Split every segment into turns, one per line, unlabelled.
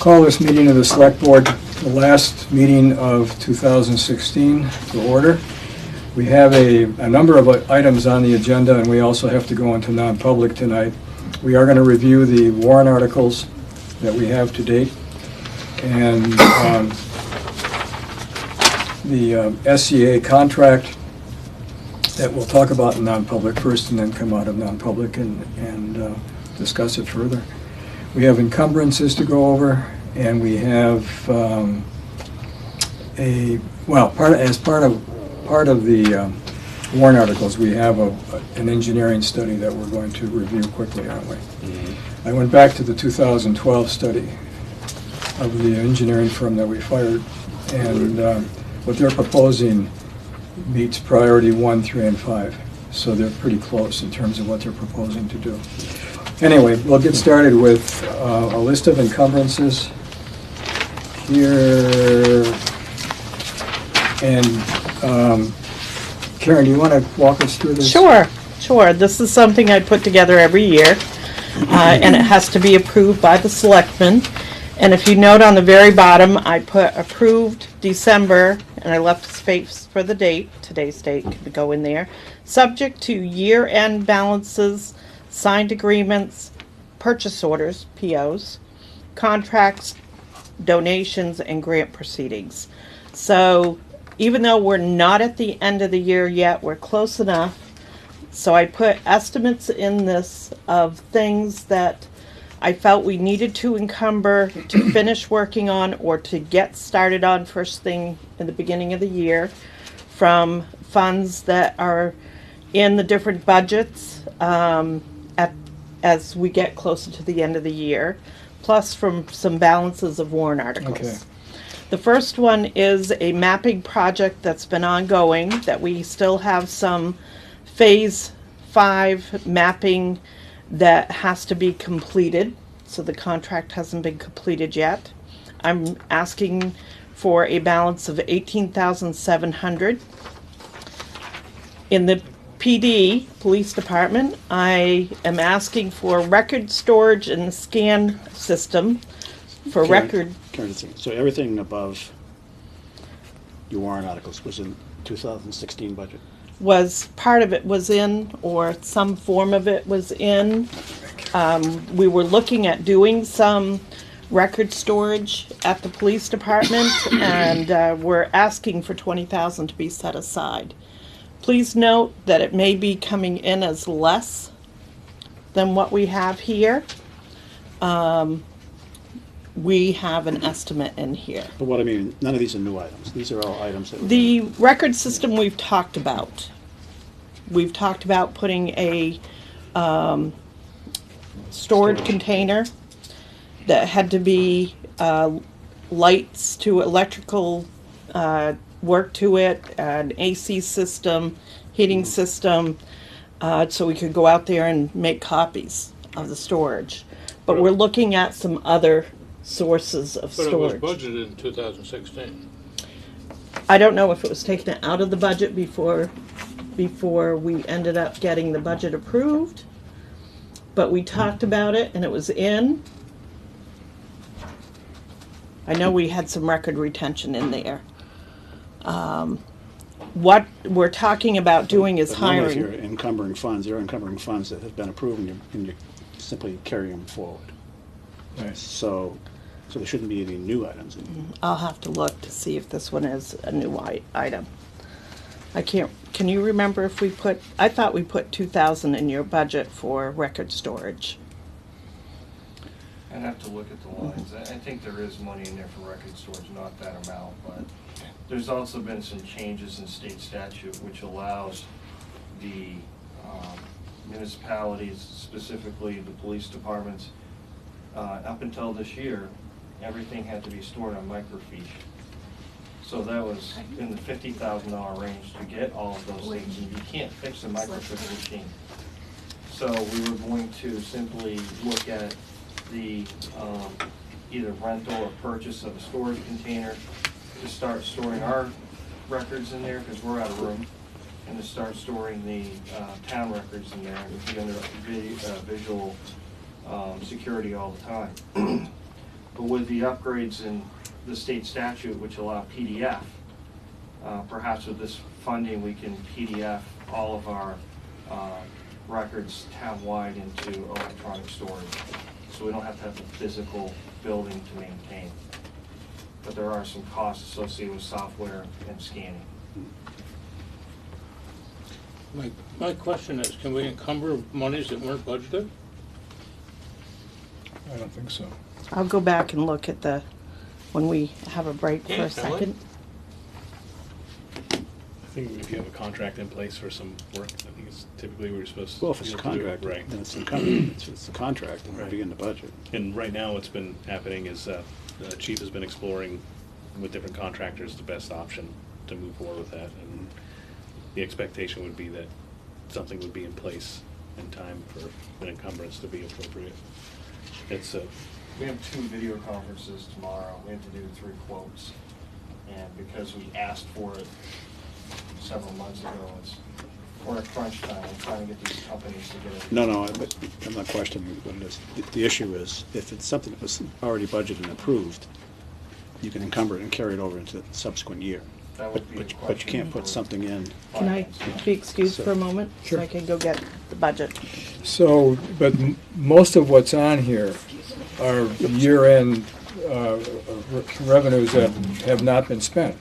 Call this meeting of the Select Board, the last meeting of 2016, to order. We have a number of items on the agenda, and we also have to go into non-public tonight. We are going to review the warrant articles that we have to date, and the SCA contract that we'll talk about in non-public first, and then come out of non-public and discuss it further. We have encumbrances to go over, and we have as part of the warrant articles, we have an engineering study that we're going to review quickly, aren't we? Mm-hmm. I went back to the 2012 study of the engineering firm that we fired, and what they're proposing meets priority 1, 3, and 5. So they're pretty close in terms of what they're proposing to do. Anyway, we'll get started with a list of encumbrances here. And Karen, do you want to walk us through this?
Sure. This is something I put together every year, and it has to be approved by the Selectmen. And if you note on the very bottom, I put approved December, and I left space for the date. Today's date could go in there. Subject to year-end balances, signed agreements, purchase orders, POs, contracts, donations, and grant proceedings. So even though we're not at the end of the year yet, we're close enough. So I put estimates in this of things that I felt we needed to encumber to finish working on or to get started on first thing in the beginning of the year, from funds that are in the different budgets as we get closer to the end of the year, plus from some balances of warrant articles.
Okay.
The first one is a mapping project that's been ongoing, that we still have some phase 5 mapping that has to be completed. So the contract hasn't been completed yet. I'm asking for a balance of $18,700. In the PD, Police Department, I am asking for record storage and scan system for record.
So everything above your warrant articles was in 2016 budget?
Was part of it was in, or some form of it was in. We were looking at doing some record storage at the police department, and we're asking for $20,000 to be set aside. Please note that it may be coming in as less than what we have here. We have an estimate in here.
But what I mean, none of these are new items. These are all items that
The record system we've talked about. We've talked about putting a storage container that had to be lights to electrical work to it, an AC system, heating system, so we could go out there and make copies of the storage. But we're looking at some other sources of storage.
But it was budgeted in 2016.
I don't know if it was taken out of the budget before we ended up getting the budget approved, but we talked about it and it was in. I know we had some record retention in there. What we're talking about doing is hiring.
If you're encumbering funds, you're encumbering funds that have been approved, and you're simply carrying them forward.
Right.
So there shouldn't be any new items in here.
I'll have to look to see if this one is a new item. I can't, can you remember if we put, I thought we put 2,000 in your budget for record storage.
I'd have to look at the lines. I think there is money in there for record storage, not that amount, but there's also been some changes in state statute which allows the municipalities, specifically the police departments, up until this year, everything had to be stored on microfiche. So that was in the $50,000 range to get all of those things, and you can't fix a microfiche machine. So we were going to simply look at the either rental or purchase of a storage container to start storing our records in there, because we're out of room, and to start storing the town records in there, and be under visual security all the time. But with the upgrades in the state statute, which allow PDF, perhaps with this funding, we can PDF all of our records town-wide into electronic storage. So we don't have to have a physical building to maintain. But there are some costs associated with software and scanning.
My question is, can we encumber monies that weren't budgeted?
I don't think so.
I'll go back and look at when we have a break for
Yeah,
a
can we?
second.
I think if you have a contract in place for some work, I think it's typically we're supposed to.
Well, if it's a
be able to do it,
contract,
Right.
then it's a contract, it's a contract, and we
Right.
begin the budget.
And right now, what's been happening is the chief has been exploring with different contractors the best option to move forward with that. And the expectation would be that something would be in place in time for an encumbrance to be appropriate. It's
We have 2 video conferences tomorrow. We have to do 3 quotes. And because we asked for it several months ago, we're at crunch time. We're trying to get these companies to get it.
No, but I'm not questioning what it is. The issue is, if it's something that was already budgeted and approved, you can encumber it and carry it over into the subsequent year.
That would be a
But you
question
can't put
for
something in.
Can I be excused for a moment?
Sure.
So I can go get the budget.
So, but most of what's on here are year-end revenues that have not been spent,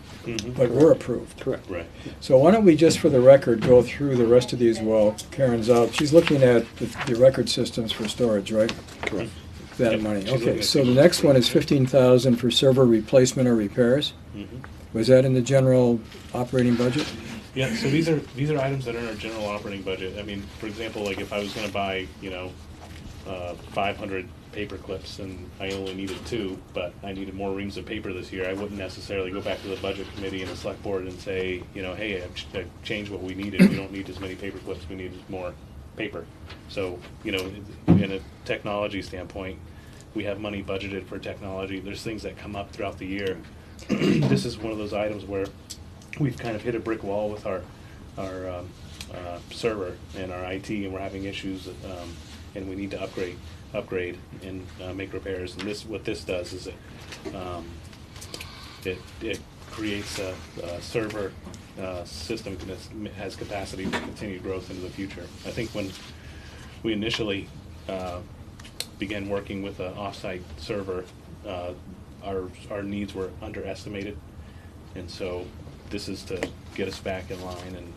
but were approved.
Correct.
right.
So why don't we just, for the record, go through the rest of these while Karen's out. She's looking at the record systems for storage, right?
Correct.
That
Yep,
money.
she's looking
Okay,
at
so the
these.
next one is 15,000 for server replacement or repairs.
Mhm.
Was that in the general operating budget?
Yeah, so these are items that are in our general operating budget. I mean, for example, like if I was gonna buy, 500 paper clips and I only needed 2, but I needed more reams of paper this year, I wouldn't necessarily go back to the budget committee and the select board and say, hey, I've changed what we needed. We don't need as many paper clips, we need more paper. So, in a technology standpoint, we have money budgeted for technology. There's things that come up throughout the year. This is one of those items where we've kind of hit a brick wall with our server and our IT, and we're having issues, and we need to upgrade and make repairs. And what this does is it creates a server system that has capacity for continued growth into the future. I think when we initially began working with an offsite server, our needs were underestimated, and so this is to get us back in line and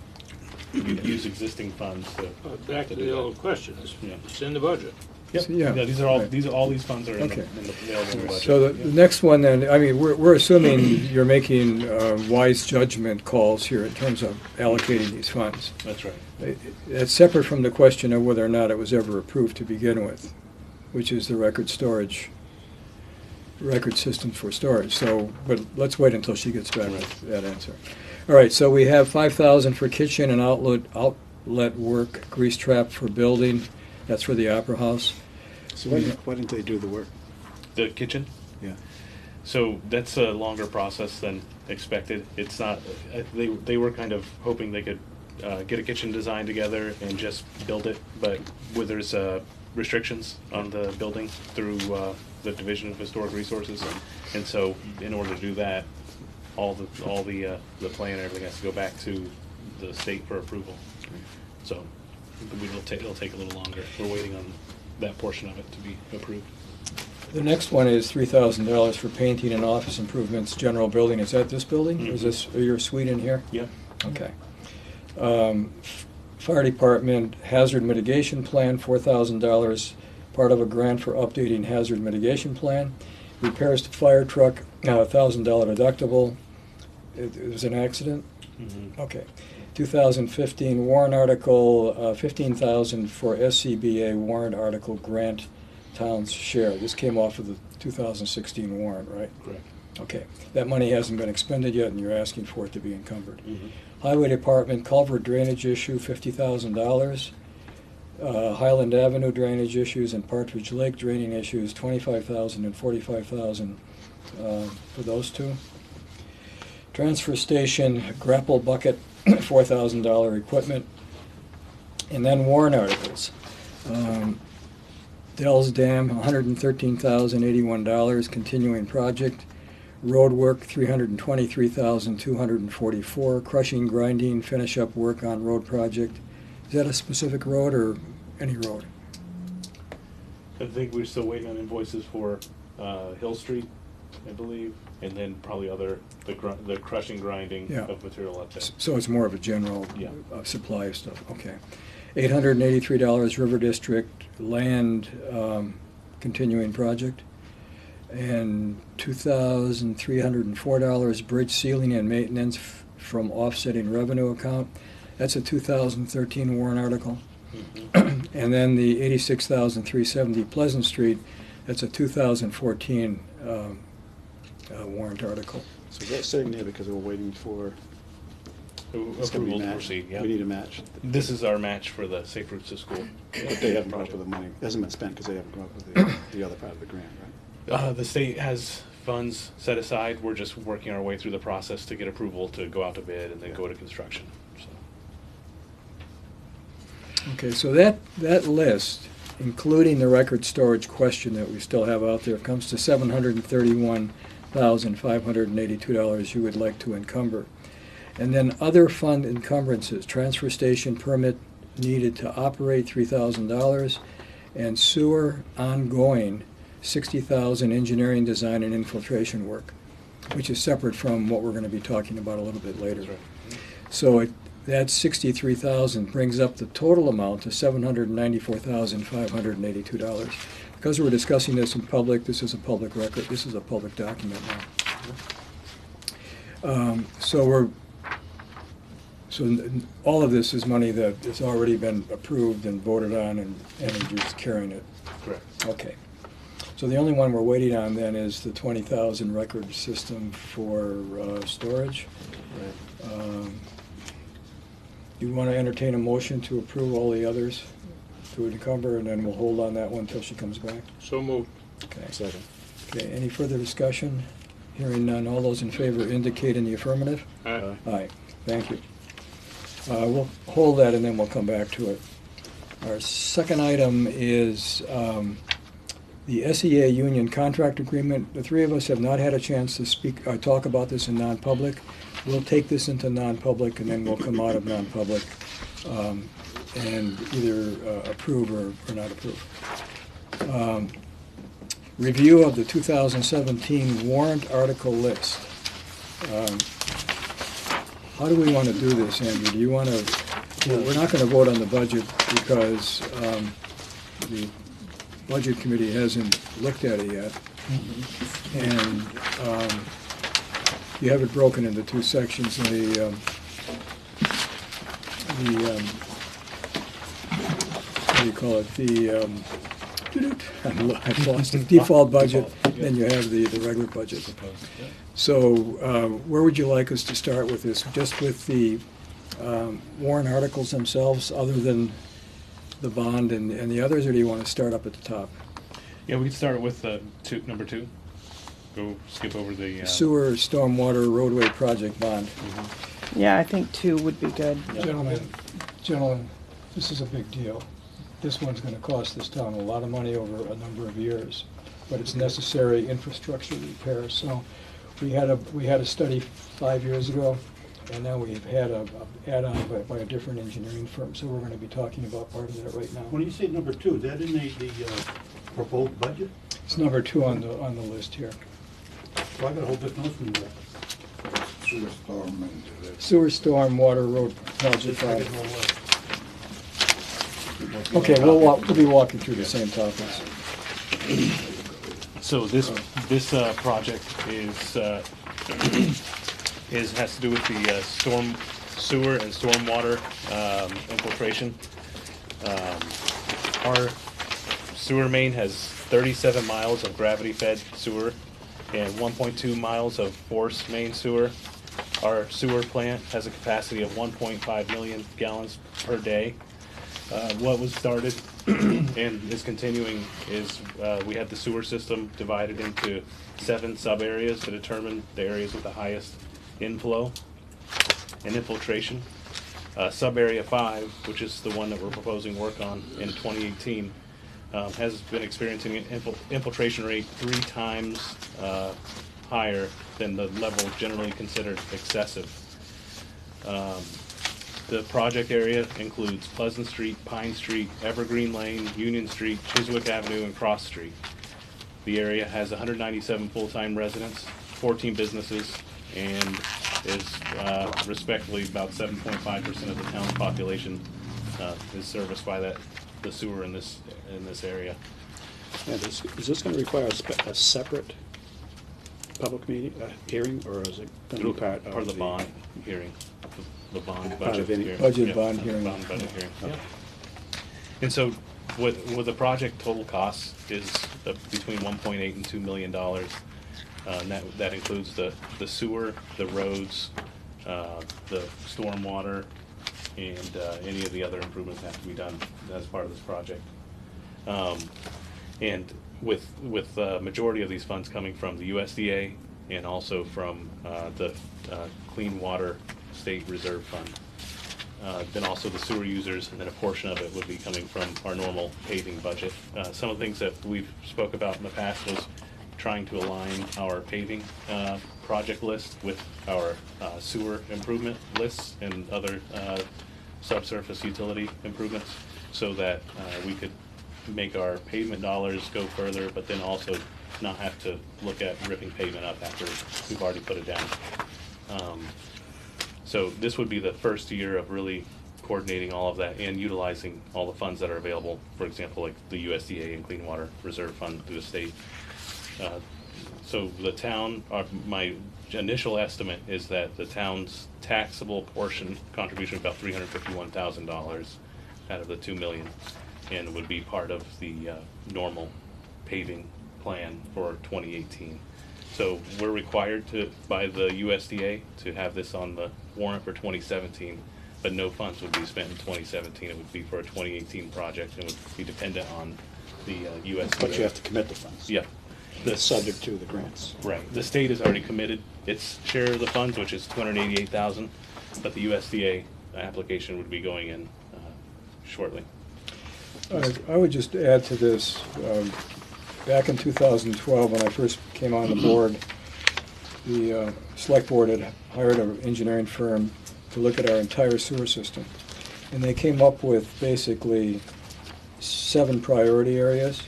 use existing funds to.
Back to
do
the
that.
old question,
Yeah.
it's in the budget.
Yep.
Yeah,
Yeah,
right.
all these funds are in
Okay.
the available in the budget.
So the next one then, I mean, we're assuming you're making wise judgment calls here in terms of allocating these funds.
That's right.
It's separate from the question of whether or not it was ever approved to begin with, which is the record system for storage. So, but let's wait until she gets back with that answer. All right, so we have 5,000 for kitchen and outlet work, grease trap for building. That's for the Opera House.
So why didn't they do the work?
The kitchen.
Yeah.
So that's a longer process than expected. It's not. They were kind of hoping they could get a kitchen design together and just build it, but where there's restrictions on the building through the Division of Historic Resources, and so in order to do that, all the plan and everything has to go back to the state for approval. So it'll take a little longer. We're waiting on that portion of it to be approved.
The next one is $3,000 for painting and office improvements, general building. Is that this building? Is this your suite in here?
Yep.
Okay. Fire department hazard mitigation plan, $4,000, part of a grant for updating hazard mitigation plan. Repairs to fire truck, $1,000 deductible. It was an accident?
Mm-hmm.
Okay. 2015 warrant article, $15,000 for SCBA warrant article grant town's share. This came off of the 2016 warrant, right?
Correct.
Okay. That money hasn't been expended yet, and you're asking for it to be encumbered.
Mm-hmm.
Highway Department culvert drainage issue, $50,000. Highland Avenue drainage issues and Partridge Lake draining issues, $25,000 and $45,000 for those two. Transfer station grapple bucket, $4,000 equipment. And then warrant articles. Dells Dam, $113,081, continuing project. Road work, $323,244. Crushing, grinding, finish up work on road project. Is that a specific road or any road?
I think we're still waiting on invoices for Hill Street, I believe, and then probably the crushing, grinding
Yeah.
of material up there.
So it's more of a general
Yeah.
supply of stuff, okay. $883 River District land continuing project. And $2,304 bridge sealing and maintenance from offsetting revenue account. That's a 2013 warrant article.
Mhm.
And then the $86,370 Pleasant Street, that's a 2014 warrant article.
So that's sitting there because we're waiting for, it's gonna be
Approval to
matched.
proceed, yeah.
We need a match.
This is our match for the Safe Routes to School.
But they haven't come up with the money, it hasn't been spent because they haven't come up with the other part of the grant, right?
The state has funds set aside. We're just working our way through the process to get approval to go out to bid and then go to construction. So,
Okay, so that list, including the record storage question that we still have out there, comes to $731,582 you would like to encumber. And then other fund encumbrances, transfer station permit needed to operate, $3,000, and sewer ongoing, $60,000 engineering, design, and infiltration work, which is separate from what we're going to be talking about a little bit later.
that's right.
So that 63,000 brings up the total amount to $794,582. Because we're discussing this in public, this is a public record, this is a public document now. So all of this is money that has already been approved and voted on, and Energy's carrying it.
Correct.
Okay. So the only one we're waiting on then is the 20,000 record system for storage. You want to entertain a motion to approve all the others to encumber, and then we'll hold on that one until she comes back?
So moved.
Okay.
Second.
Okay, any further discussion? Hearing none, all those in favor indicate in the affirmative.
Aye.
Aye, thank you. We'll hold that and then we'll come back to it. Our second item is the SEA union contract agreement. The three of us have not had a chance to talk about this in non-public. We'll take this into non-public and then we'll come out of non-public and either approve or not approve. Review of the 2017 warrant article list. How do we want to do this, Andrew? Do you want to, we're not going to vote on the budget because the Budget Committee hasn't looked at it yet. And you have it broken into two sections. What do you call it? I've lost it. Default budget, then you have the regular budget. So where would you like us to start with this? Just with the warrant articles themselves, other than the bond and the others, or do you want to start up at the top?
Yeah, we can start with number 2. Go skip over the
Sewer, stormwater, roadway project bond.
Yeah, I think 2 would be good.
Gentlemen, this is a big deal. This one's going to cost this town a lot of money over a number of years, but it's necessary infrastructure repair. So we had a study 5 years ago, and now we've had a add-on by a different engineering firm. So we're going to be talking about part of that right now.
When you say number 2, is that in the proposed budget?
It's number 2 on the list here.
Well, I got a whole different note from that.
Sewer, storm, water, road project
I
bond.
got no,
Okay, we'll be walking through the same topics.
So this project has to do with the storm sewer and stormwater infiltration. Our sewer main has 37 miles of gravity-fed sewer and 1.2 miles of force main sewer. Our sewer plant has a capacity of 1.5 million gallons per day. What was started and is continuing is we have the sewer system divided into 7 sub-areas to determine the areas with the highest inflow and infiltration. Sub-area 5, which is the one that we're proposing work on in 2018, has been experiencing an infiltration rate 3 times higher than the level generally considered excessive. The project area includes Pleasant Street, Pine Street, Evergreen Lane, Union Street, Chiswick Avenue, and Cross Street. The area has 197 full-time residents, 14 businesses, and is respectively about 7.5% of the town's population is serviced by the sewer in this area.
And is this going to require a separate public meeting, hearing, or is it going to be part of
the bond hearing, the bond
Part
budget
of any-
hearing.
Budget
Yeah,
bond hearing.
Bond budget hearing,
Okay.
yeah. And so with the project total cost is between 1.8 and $2 million. And that includes the sewer, the roads, the stormwater, and any of the other improvements that have to be done as part of this project. And with the majority of these funds coming from the USDA and also from the Clean Water State Reserve Fund. Then also the sewer users, and then a portion of it would be coming from our normal paving budget. Some of the things that we've spoke about in the past was trying to align our paving project list with our sewer improvement lists and other subsurface utility improvements, so that we could make our pavement dollars go further, but then also not have to look at ripping pavement up after we've already put it down. So this would be the first year of really coordinating all of that and utilizing all the funds that are available, for example, like the USDA and Clean Water Reserve Fund through the state. So the town, my initial estimate is that the town's taxable portion contribution about $351,000 out of the $2 million, and would be part of the normal paving plan for 2018. So we're required to, by the USDA, to have this on the warrant for 2017, but no funds would be spent in 2017. It would be for a 2018 project and would be dependent on the USDA.
But you have to commit the funds.
Yeah.
That's subject to the grants.
Right. The state has already committed its share of the funds, which is $288,000, but the USDA application would be going in shortly.
I would just add to this, back in 2012, when I first came on the board, the select board had hired an engineering firm to look at our entire sewer system. And they came up with basically 7 priority areas.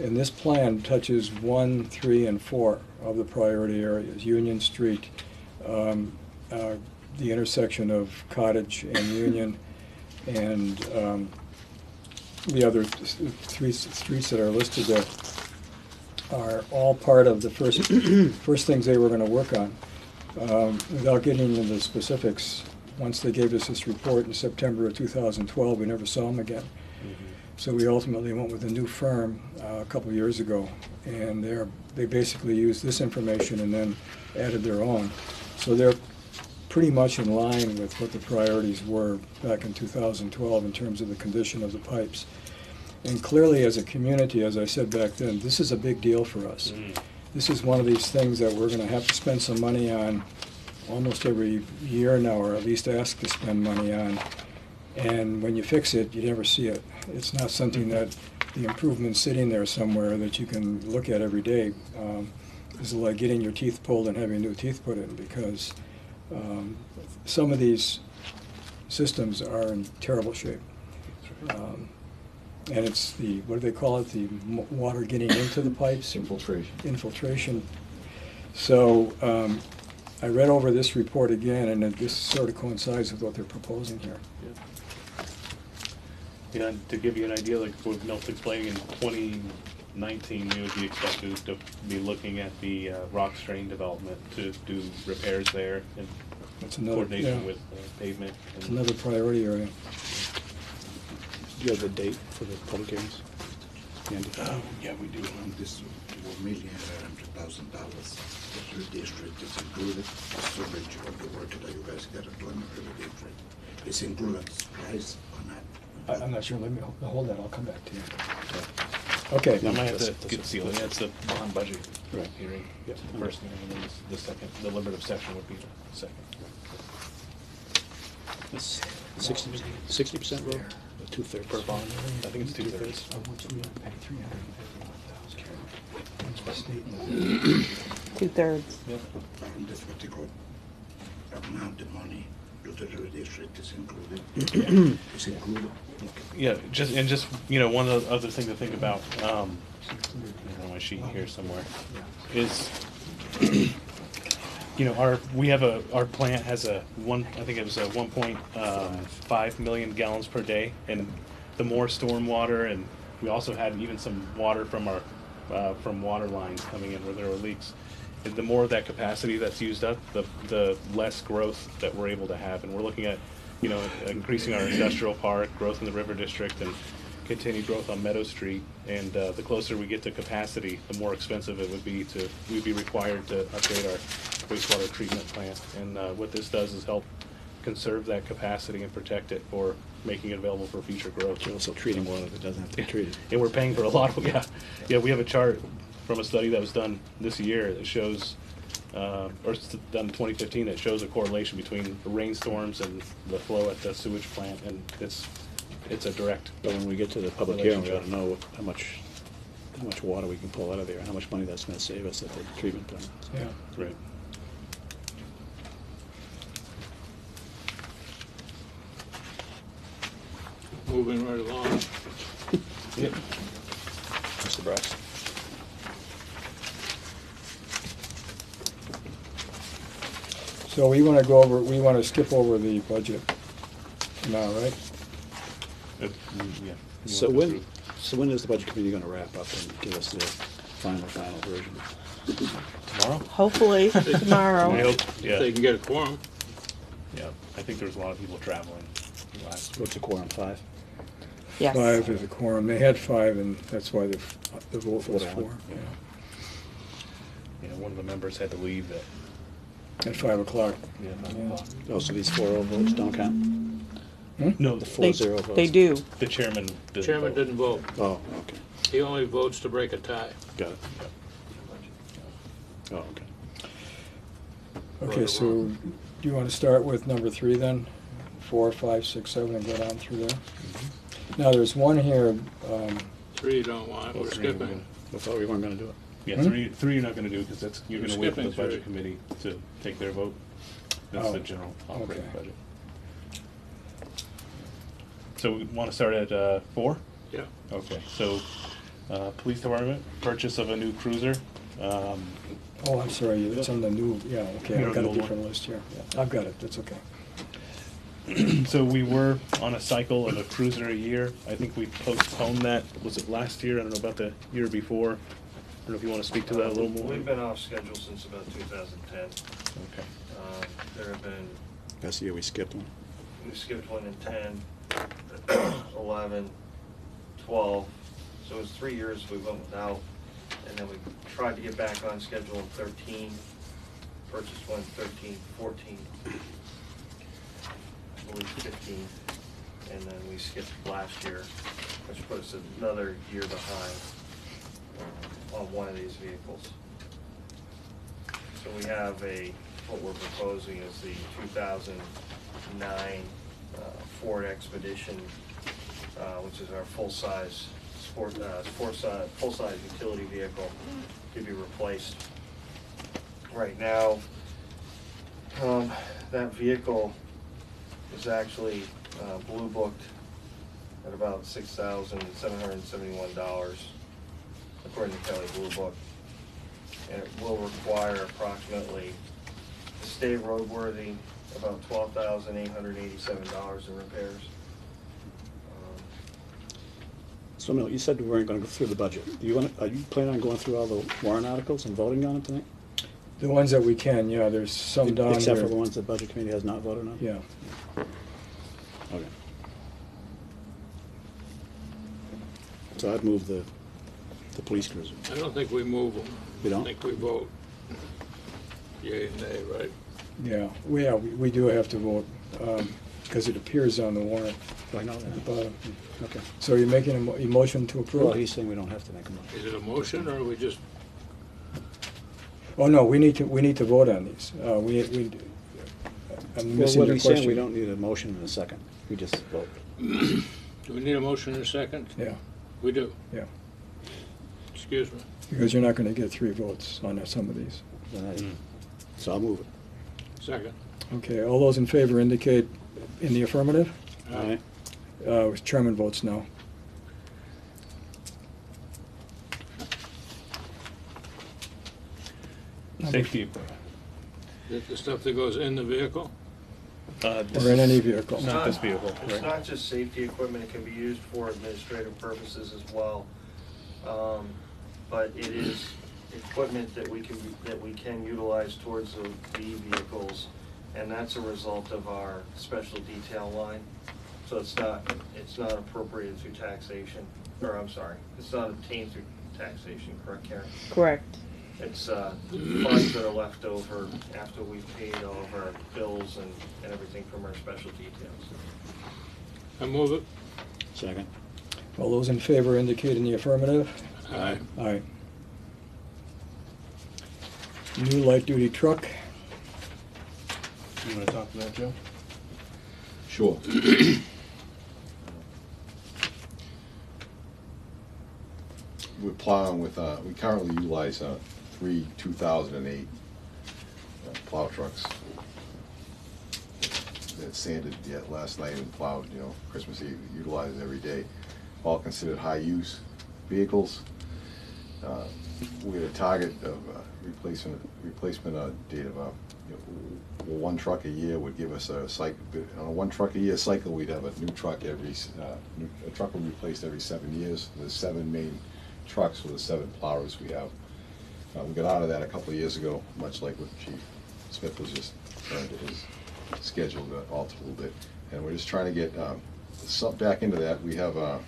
And this plan touches 1, 3, and 4 of the priority areas. Union Street, the intersection of Cottage and Union, and the other 3 streets that are listed there are all part of the first things they were going to work on. Without getting into the specifics, once they gave us this report in September of 2012, we never saw them again. So we ultimately went with a new firm a couple of years ago, and they basically used this information and then added their own. So they're pretty much in line with what the priorities were back in 2012 in terms of the condition of the pipes. And clearly, as a community, as I said back then, this is a big deal for us. This is one of these things that we're going to have to spend some money on almost every year now, or at least ask to spend money on. And when you fix it, you never see it. It's not something that the improvement's sitting there somewhere that you can look at every day. It's like getting your teeth pulled and having new teeth put in, because some of these systems are in terrible shape. And it's the, what do they call it, the water getting into the pipes? Infiltration. So I read over this report again, and this sort of coincides with what they're proposing here.
Yeah, and to give you an idea, like what Milt's explaining, in 2019, we would be expected to be looking at the rock strain development to do repairs there in
That's another,
coordination
yeah,
with pavement.
it's another priority area.
Do you have the date for the public hearings? Andy?
Yeah, we do.
This $1,800,000, the third district is included, the storage of the work that you guys got to do in the third district. It's included price or not?
I'm not sure, let me hold that, I'll come back to you. Okay.
I might have
That's-
to get sealing. That's the bond budget
Right.
hearing.
Yep.
The first thing, and then the second, the deliberative session would be the second.
That's 60% road? 2/3.
per bond. I think it's 2/3.
Of which we pay $351,000.
2/3.
And that's what they call amount of money to the road district is included. It's included.
Yeah, just one other thing to think about. I have my sheet here somewhere. Is our plant has I think it was a 1.5 million gallons per day, and the more storm water, and we also had even some water from our from water lines coming in where there were leaks. And the more of that capacity that's used up, the less growth that we're able to have, and we're looking at increasing our industrial park, growth in the River District, and continued growth on Meadow Street. And the closer we get to capacity, the more expensive it would be we'd be required to upgrade our wastewater treatment plant. And what this does is help conserve that capacity and protect it for making it available for future growth.
You're also treating water that doesn't have to be treated.
And we're paying for a lot of, we have a chart from a study that was done this year that shows, or it's done in 2015, that shows a correlation between the rainstorms and the flow at the sewage plant, and it's a direct.
But when we get to the public hearing, we ought to know how much water we can pull out of there, and how much money that's gonna save us at the treatment plant.
Yeah.
Right.
Moving right along.
Yep.
Mr. Brax?
So we want to skip over the budget now, right?
Yeah.
So when is the budget committee gonna wrap up and give us the final version?
Tomorrow?
Hopefully
I
tomorrow.
hope,
If
yeah.
they can get a quorum.
Yeah, I think there's a lot of people traveling last.
What's the quorum, 5?
Yes.
5 is a quorum. They had 5, and that's why the vote was 4.
One of the members had to leave
At 5 o'clock.
Yeah.
Oh, so these 4-0 votes don't count?
No,
The
the
4-0 votes?
They do.
chairman didn't
Chairman
vote.
didn't vote.
Oh, okay,
He only votes to break a tie.
got it. Oh, okay.
Okay, so do you want to start with number 3 then? 4, 5, 6, 7, and go down through there? Now, there's one here,
3 you don't want, we're skipping.
I thought we weren't gonna do it.
Yeah,
Hmm?
three you're not gonna do, because you're
You're
gonna wait for the
skipping
budget
three.
committee to take their vote. That's
Oh,
the general operating
okay.
budget. So we wanna start at 4?
Yeah.
Okay, so, police department, purchase of a new cruiser.
oh, I'm sorry, it's on the new, yeah, okay,
You're
I've
on
got
the
a
old
different
one.
list here. Yeah, I've got it, that's okay.
So we were on a cycle of a cruiser a year. I think we postponed that, was it last year? I don't know about the year before. I don't know if you wanna speak to that a little more.
We've been off schedule since about 2010.
Okay.
There have been,
That's the year we skipped one.
we skipped one in 10, 11, 12, so it was 3 years we went without. And then we tried to get back on schedule in 13, purchased one in 13, 14, I believe 15, and then we skipped last year, which put us another year behind on one of these vehicles. So we have what we're proposing is the 2009 Ford Expedition, which is our full-size full-size utility vehicle to be replaced. Right now, that vehicle is actually blue booked at about $6,771, according to Kelly Blue Book. And it will require approximately, to stay roadworthy, about $12,887 in repairs.
So, no, you said we weren't gonna go through the budget. Are you planning on going through all the warrant articles and voting on them tonight?
The ones that we can, yeah, there's some down here.
Except for the ones the budget committee has not voted on?
Yeah.
Okay. So I'd move the police cruiser.
I don't think we move them.
We don't?
I think we vote. Yea and nay, right?
Yeah, we do have to vote, because it appears on the warrant
I know
at the
that.
bottom.
Okay.
So you're making a motion to approve?
Well, he's saying we don't have to make a motion.
Is it a motion, or we just,
Oh, no, we need to vote on these. I'm
Well,
missing
what
your
he's saying, we
question.
don't need a motion in a second. We just vote.
Do we need a motion in a second?
Yeah,
We do.
yeah,
Excuse me.
because you're not going to get 3 votes on some of these.
So I'll move it.
Second.
Okay, all those in favor indicate in the affirmative.
Aye.
Chairman votes no.
Safety equipment.
The stuff that goes in the vehicle?
This
Or in
is
any vehicle.
Not this vehicle,
It's
right?
not just safety equipment, it can be used for administrative purposes as well. But it is equipment that we can utilize towards the vehicles, and that's a result of our special detail line. So it's not appropriated through taxation, or I'm sorry, it's not obtained through taxation, correct, Karen?
Correct.
It's funds that are left over after we've paid all of our bills and everything from our special details.
I move it.
Second.
All those in favor indicate in the affirmative.
Aye.
Aye. New light-duty truck.
You wanna talk to that, Joe?
Sure. We're plowing with, we currently utilize 3 2008 plow trucks. That sanded yet last night and plowed, Christmas Eve, utilized every day. All considered high-use vehicles. We had a target of replacement date of, 1 truck a year would give us a cycle. On a 1 truck a year cycle, we'd have a new truck a truck would be replaced every 7 years. There's 7 main trucks with the 7 plowers we have. We got out of that a couple of years ago, much like what Chief Smith was just trying to his schedule got altered a little bit. And we're just trying to get back into that. We have the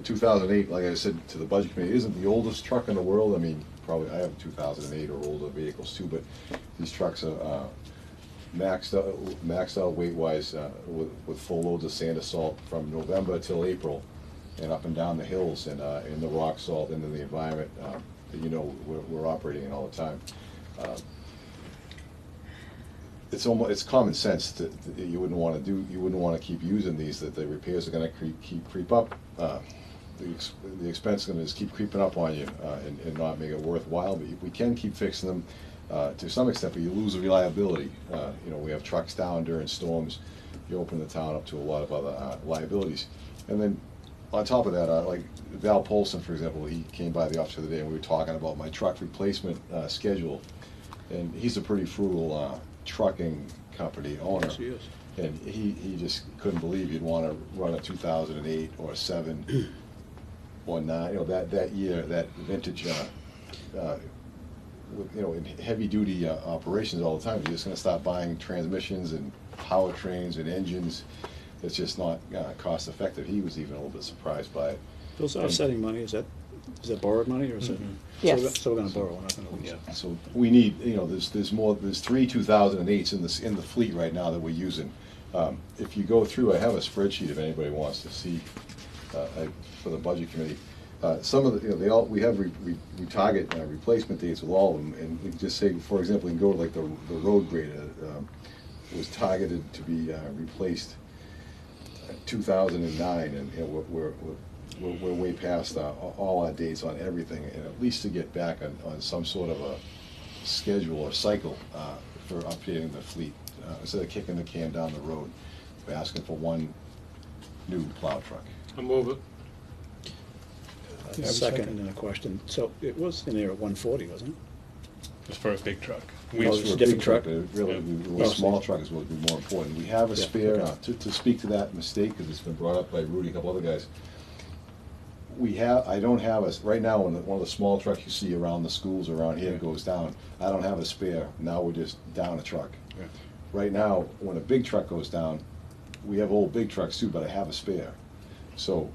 2008, like I said to the Budget Committee, isn't the oldest truck in the world. I mean, probably I have 2008 or older vehicles too, but these trucks are maxed out weight-wise with full loads of sand and salt from November till April, and up and down the hills and in the rock salt into the environment that we're operating in all the time. It's common sense that you wouldn't want to keep using these, that the repairs are going to creep up. The expense is going to just keep creeping up on you and not make it worthwhile. But we can keep fixing them to some extent, but you lose the reliability. We have trucks down during storms. You open the town up to a lot of other liabilities. And then on top of that, like Val Polson, for example, he came by the office the other day and we were talking about my truck replacement schedule. And he's a pretty frugal trucking company owner.
Yes, he is.
And he just couldn't believe you'd want to run a 2008 or 7 or 9, that year, that vintage, in heavy-duty operations all the time. You're just going to start buying transmissions and powertrains and engines. It's just not cost-effective. He was even a little bit surprised by it.
Those offsetting money, is that borrowed money or is it?
Yes.
So we're gonna borrow, we're not gonna lose.
Yeah.
So we need, there's 3 2008s in the fleet right now that we're using. If you go through, I have a spreadsheet if anybody wants to see for the Budget Committee. Some of the, we target replacement dates with all of them, and we just say, for example, you can go to like the road grader was targeted to be replaced 2009, and we're way past all our dates on everything, and at least to get back on some sort of a schedule or cycle for updating the fleet. Instead of kicking the can down the road, we're asking for 1 new plow truck.
I move it.
Yeah,
Second,
second.
and then a question. So it was in there at 140, wasn't it?
Just for a big truck.
Oh,
It's
it's
for
a different
big truck,
truck.
but really,
Yeah.
a small truck is what would be more important. We have a
Yeah,
spare,
okay.
to speak to that mistake, because it's been brought up by Rudy, a couple other guys. I don't have right now, when one of the small trucks you see around the schools around here goes down, I don't have a spare. Now we're just down a truck.
Yeah.
Right now, when a big truck goes down, we have old big trucks too, but I have a spare. So,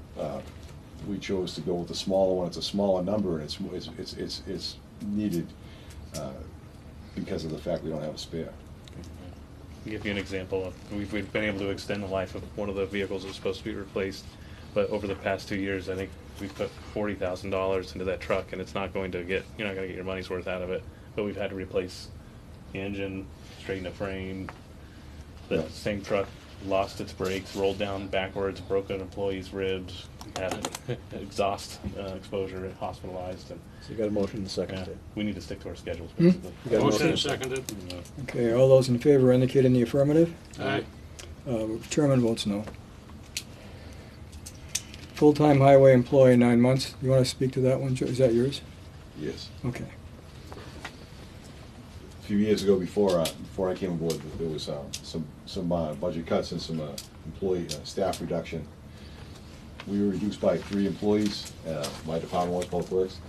we chose to go with the smaller one. It's a smaller number, and it's needed because of the fact we don't have a spare.
I'll give you an example. We've been able to extend the life of one of the vehicles that's supposed to be replaced, but over the past 2 years, I think we've put $40,000 into that truck, and it's not going to get, you're not going to get your money's worth out of it. But we've had to replace the engine, straighten the frame. The
Yeah.
same truck lost its brakes, rolled down backwards, broke an employee's ribs, had exhaust exposure, hospitalized, and
So you got a motion and a second.
yeah, we need to stick to our schedules,
Hmm?
basically.
You got a
Motion
motion.
and seconded.
Okay, all those in favor indicate in the affirmative.
Aye.
Chairman votes no. Full-time highway employee, 9 months. You want to speak to that one, Joe? Is that yours?
Yes.
Okay.
A few years ago, before I came aboard, there was some budget cuts and some employee staff reduction. We were reduced by 3 employees. My department was Public Works.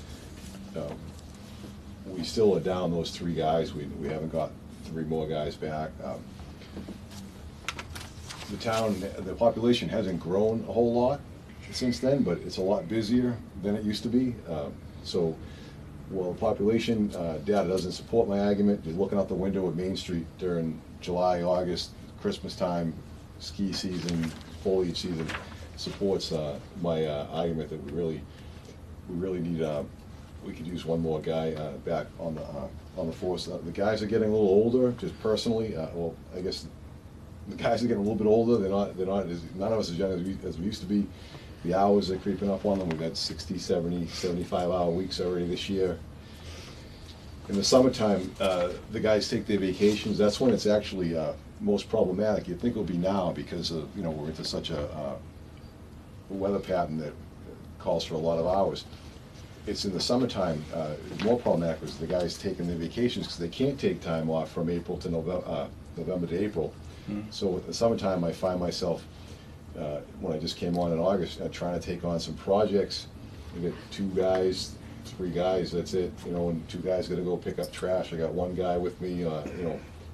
We still are down those 3 guys. We haven't got 3 more guys back. The population hasn't grown a whole lot since then, but it's a lot busier than it used to be. So, well, population data doesn't support my argument. You're looking out the window at Main Street during July, August, Christmas time, ski season, foliage season, supports my argument that we really need, we could use 1 more guy back on the force. The guys are getting a little older, just personally. Well, I guess the guys are getting a little bit older. They're not as, none of us as young as we used to be. The hours are creeping up on them. We've had 60, 70, 75-hour weeks already this year. In the summertime, the guys take their vacations. That's when it's actually most problematic. You'd think it would be now because of, we're into such a weather pattern that calls for a lot of hours. It's in the summertime, more problematic because the guys taking their vacations because they can't take time off from April to November to April. So in the summertime, I find myself, when I just came on in August, trying to take on some projects. We get 2 guys, 3 guys, that's it. And 2 guys gotta go pick up trash. I got 1 guy with me,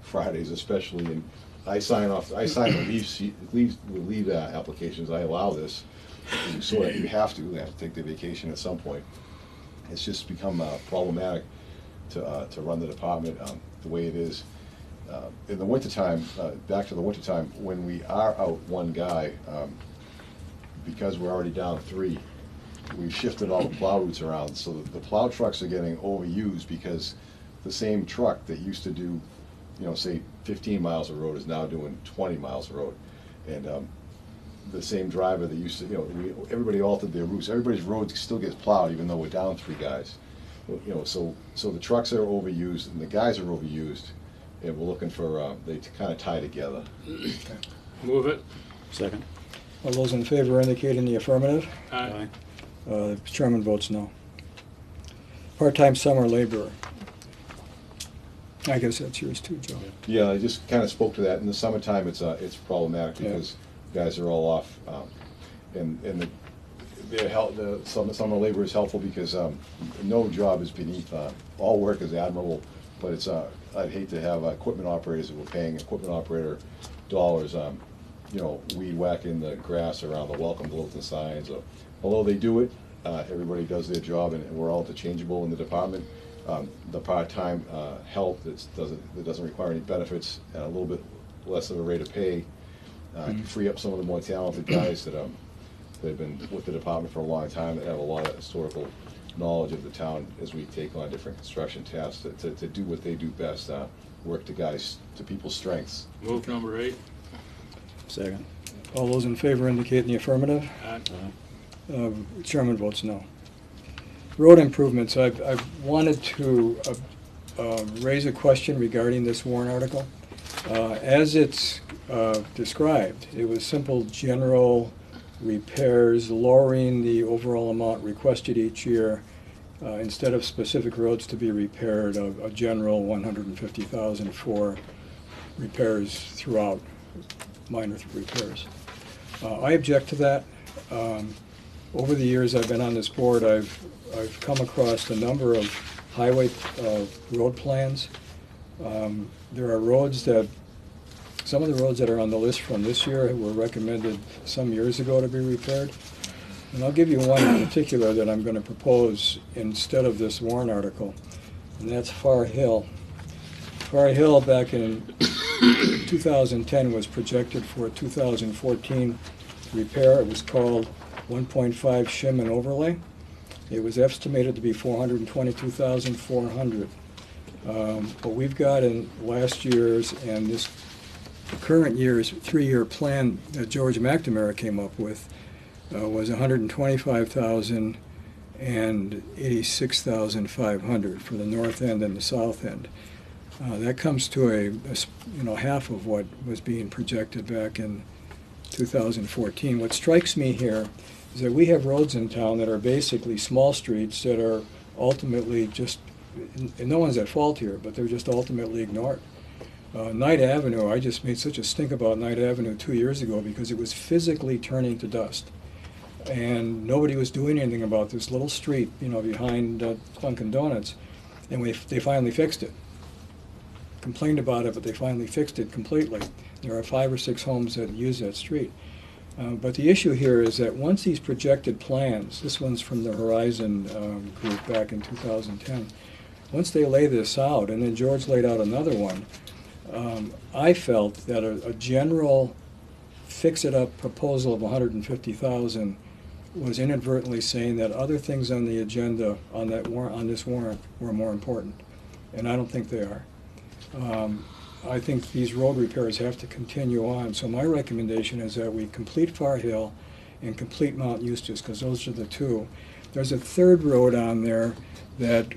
Fridays especially, and I sign the leave applications. I allow this. So you have to take the vacation at some point. It's just become problematic to run the department the way it is. In the wintertime, back to the wintertime, when we are out 1 guy, because we're already down 3, we've shifted all the plow routes around, so the plow trucks are getting overused because the same truck that used to do, say 15 miles of road is now doing 20 miles of road. And the same driver that used to, everybody altered their routes. Everybody's road still gets plowed even though we're down 3 guys. So the trucks are overused and the guys are overused. And we're looking for, they kind of tie together.
Move it.
Second.
All those in favor indicate in the affirmative.
Aye.
Chairman votes no. Part-time summer laborer. I guess that's yours too, Joe.
Yeah, I just kind of spoke to that. In the summertime, it's problematic because guys are all off. And the summer labor is helpful because no job is beneath, all work is admirable, but it's, I'd hate to have equipment operators that were paying equipment operator dollars, weed whacking the grass around the welcome to Littleton signs. Although they do it, everybody does their job, and we're all interchangeable in the department. The part-time help that doesn't require any benefits and a little bit less of a rate of pay can free up some of the more talented guys that have been with the department for a long time, that have a lot of historical knowledge of the town as we take on different construction tasks to do what they do best, work to people's strengths.
Move number 8.
Second.
All those in favor indicate in the affirmative.
Aye.
Chairman votes no. Road improvements, I've wanted to raise a question regarding this warrant article. As it's described, it was simple general repairs, lowering the overall amount requested each year. Instead of specific roads to be repaired, a general $150,000 for repairs throughout, minor repairs. I object to that. Over the years I've been on this board, I've come across a number of highway road plans. There are roads that, some of the roads that are on the list from this year were recommended some years ago to be repaired. And I'll give you one in particular that I'm going to propose instead of this warrant article, and that's Far Hill. Far Hill back in 2010 was projected for a 2014 repair. It was called 1.5 shim and overlay. It was estimated to be $422,400. But we've got in last year's and this current year's three-year plan that George McNamara came up with was 125,000 and 86,500 for the north end and the south end. That comes to half of what was being projected back in 2014. What strikes me here is that we have roads in town that are basically small streets that are ultimately just, and no one's at fault here, but they're just ultimately ignored. Knight Avenue, I just made such a stink about Knight Avenue 2 years ago because it was physically turning to dust. And nobody was doing anything about this little street, behind Dunkin' Donuts. And they finally fixed it. Complained about it, but they finally fixed it completely. There are 5 or 6 homes that use that street. But the issue here is that once these projected plans, this one's from the Horizon group back in 2010, once they lay this out, and then George laid out another one, I felt that a general fix-it-up proposal of 150,000 was inadvertently saying that other things on the agenda on this warrant were more important, and I don't think they are. I think these road repairs have to continue on, so my recommendation is that we complete Far Hill and complete Mount Eustis, because those are the two. There's a third road on there that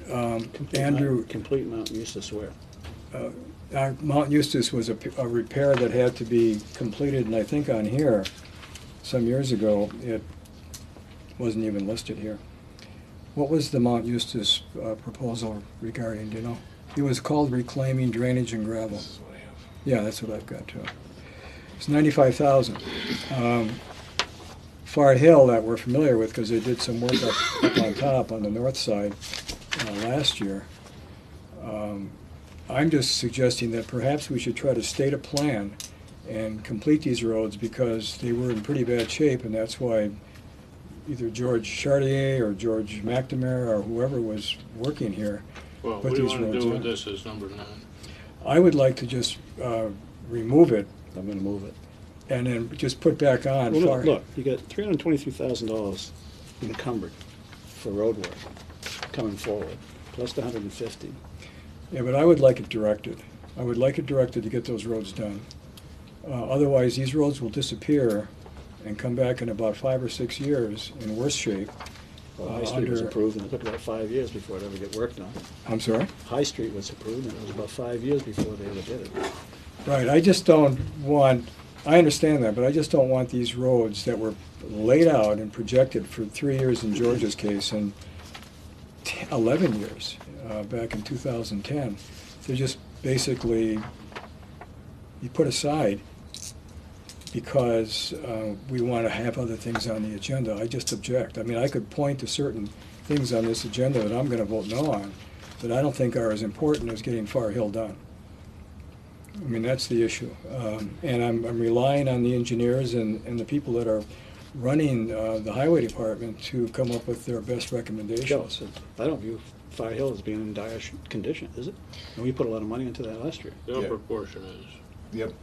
Andrew...
Complete Mount Eustis where?
Mount Eustis was a repair that had to be completed, and I think on here, some years ago, it wasn't even listed here. What was the Mount Eustis proposal regarding, do you know? It was called Reclaiming Drainage and Gravel.
This is what I have.
Yeah, that's what I've got too. It's 95,000. Far Hill, that we're familiar with because they did some work up on top on the north side last year. I'm just suggesting that perhaps we should try to state a plan and complete these roads because they were in pretty bad shape, and that's why either George Chartier or George McNamara or whoever was working here
Well,
put
what do you
these
want to
roads
do
in.
with this as number 9?
I would like to just remove it
I'm going to move it.
and then just put back on
Well,
Far.
look, you got $323,000 encumbered for road work coming forward, plus the 150.
Yeah, but I would like it directed. I would like it directed to get those roads done. Otherwise, these roads will disappear and come back in about 5 or 6 years in worse shape.
Well, High Street was
under-
approved, and it took about 5 years before it ever get worked on.
I'm sorry?
High Street was approved, and it was about 5 years before they ever did it.
Right, I just don't want, I understand that, but I just don't want these roads that were laid out and projected for 3 years in George's case and 11 years back in 2010. They're just basically, you put aside because we want to have other things on the agenda. I just object. I mean, I could point to certain things on this agenda that I'm going to vote no on, that I don't think are as important as getting Far Hill done. I mean, that's the issue. And I'm relying on the engineers and the people that are running the highway department to come up with their best recommendations.
I don't view Fire Hill as being in dire condition, is it? And we put a lot of money into that last year.
The
Yeah.
upper portion is.
Yep.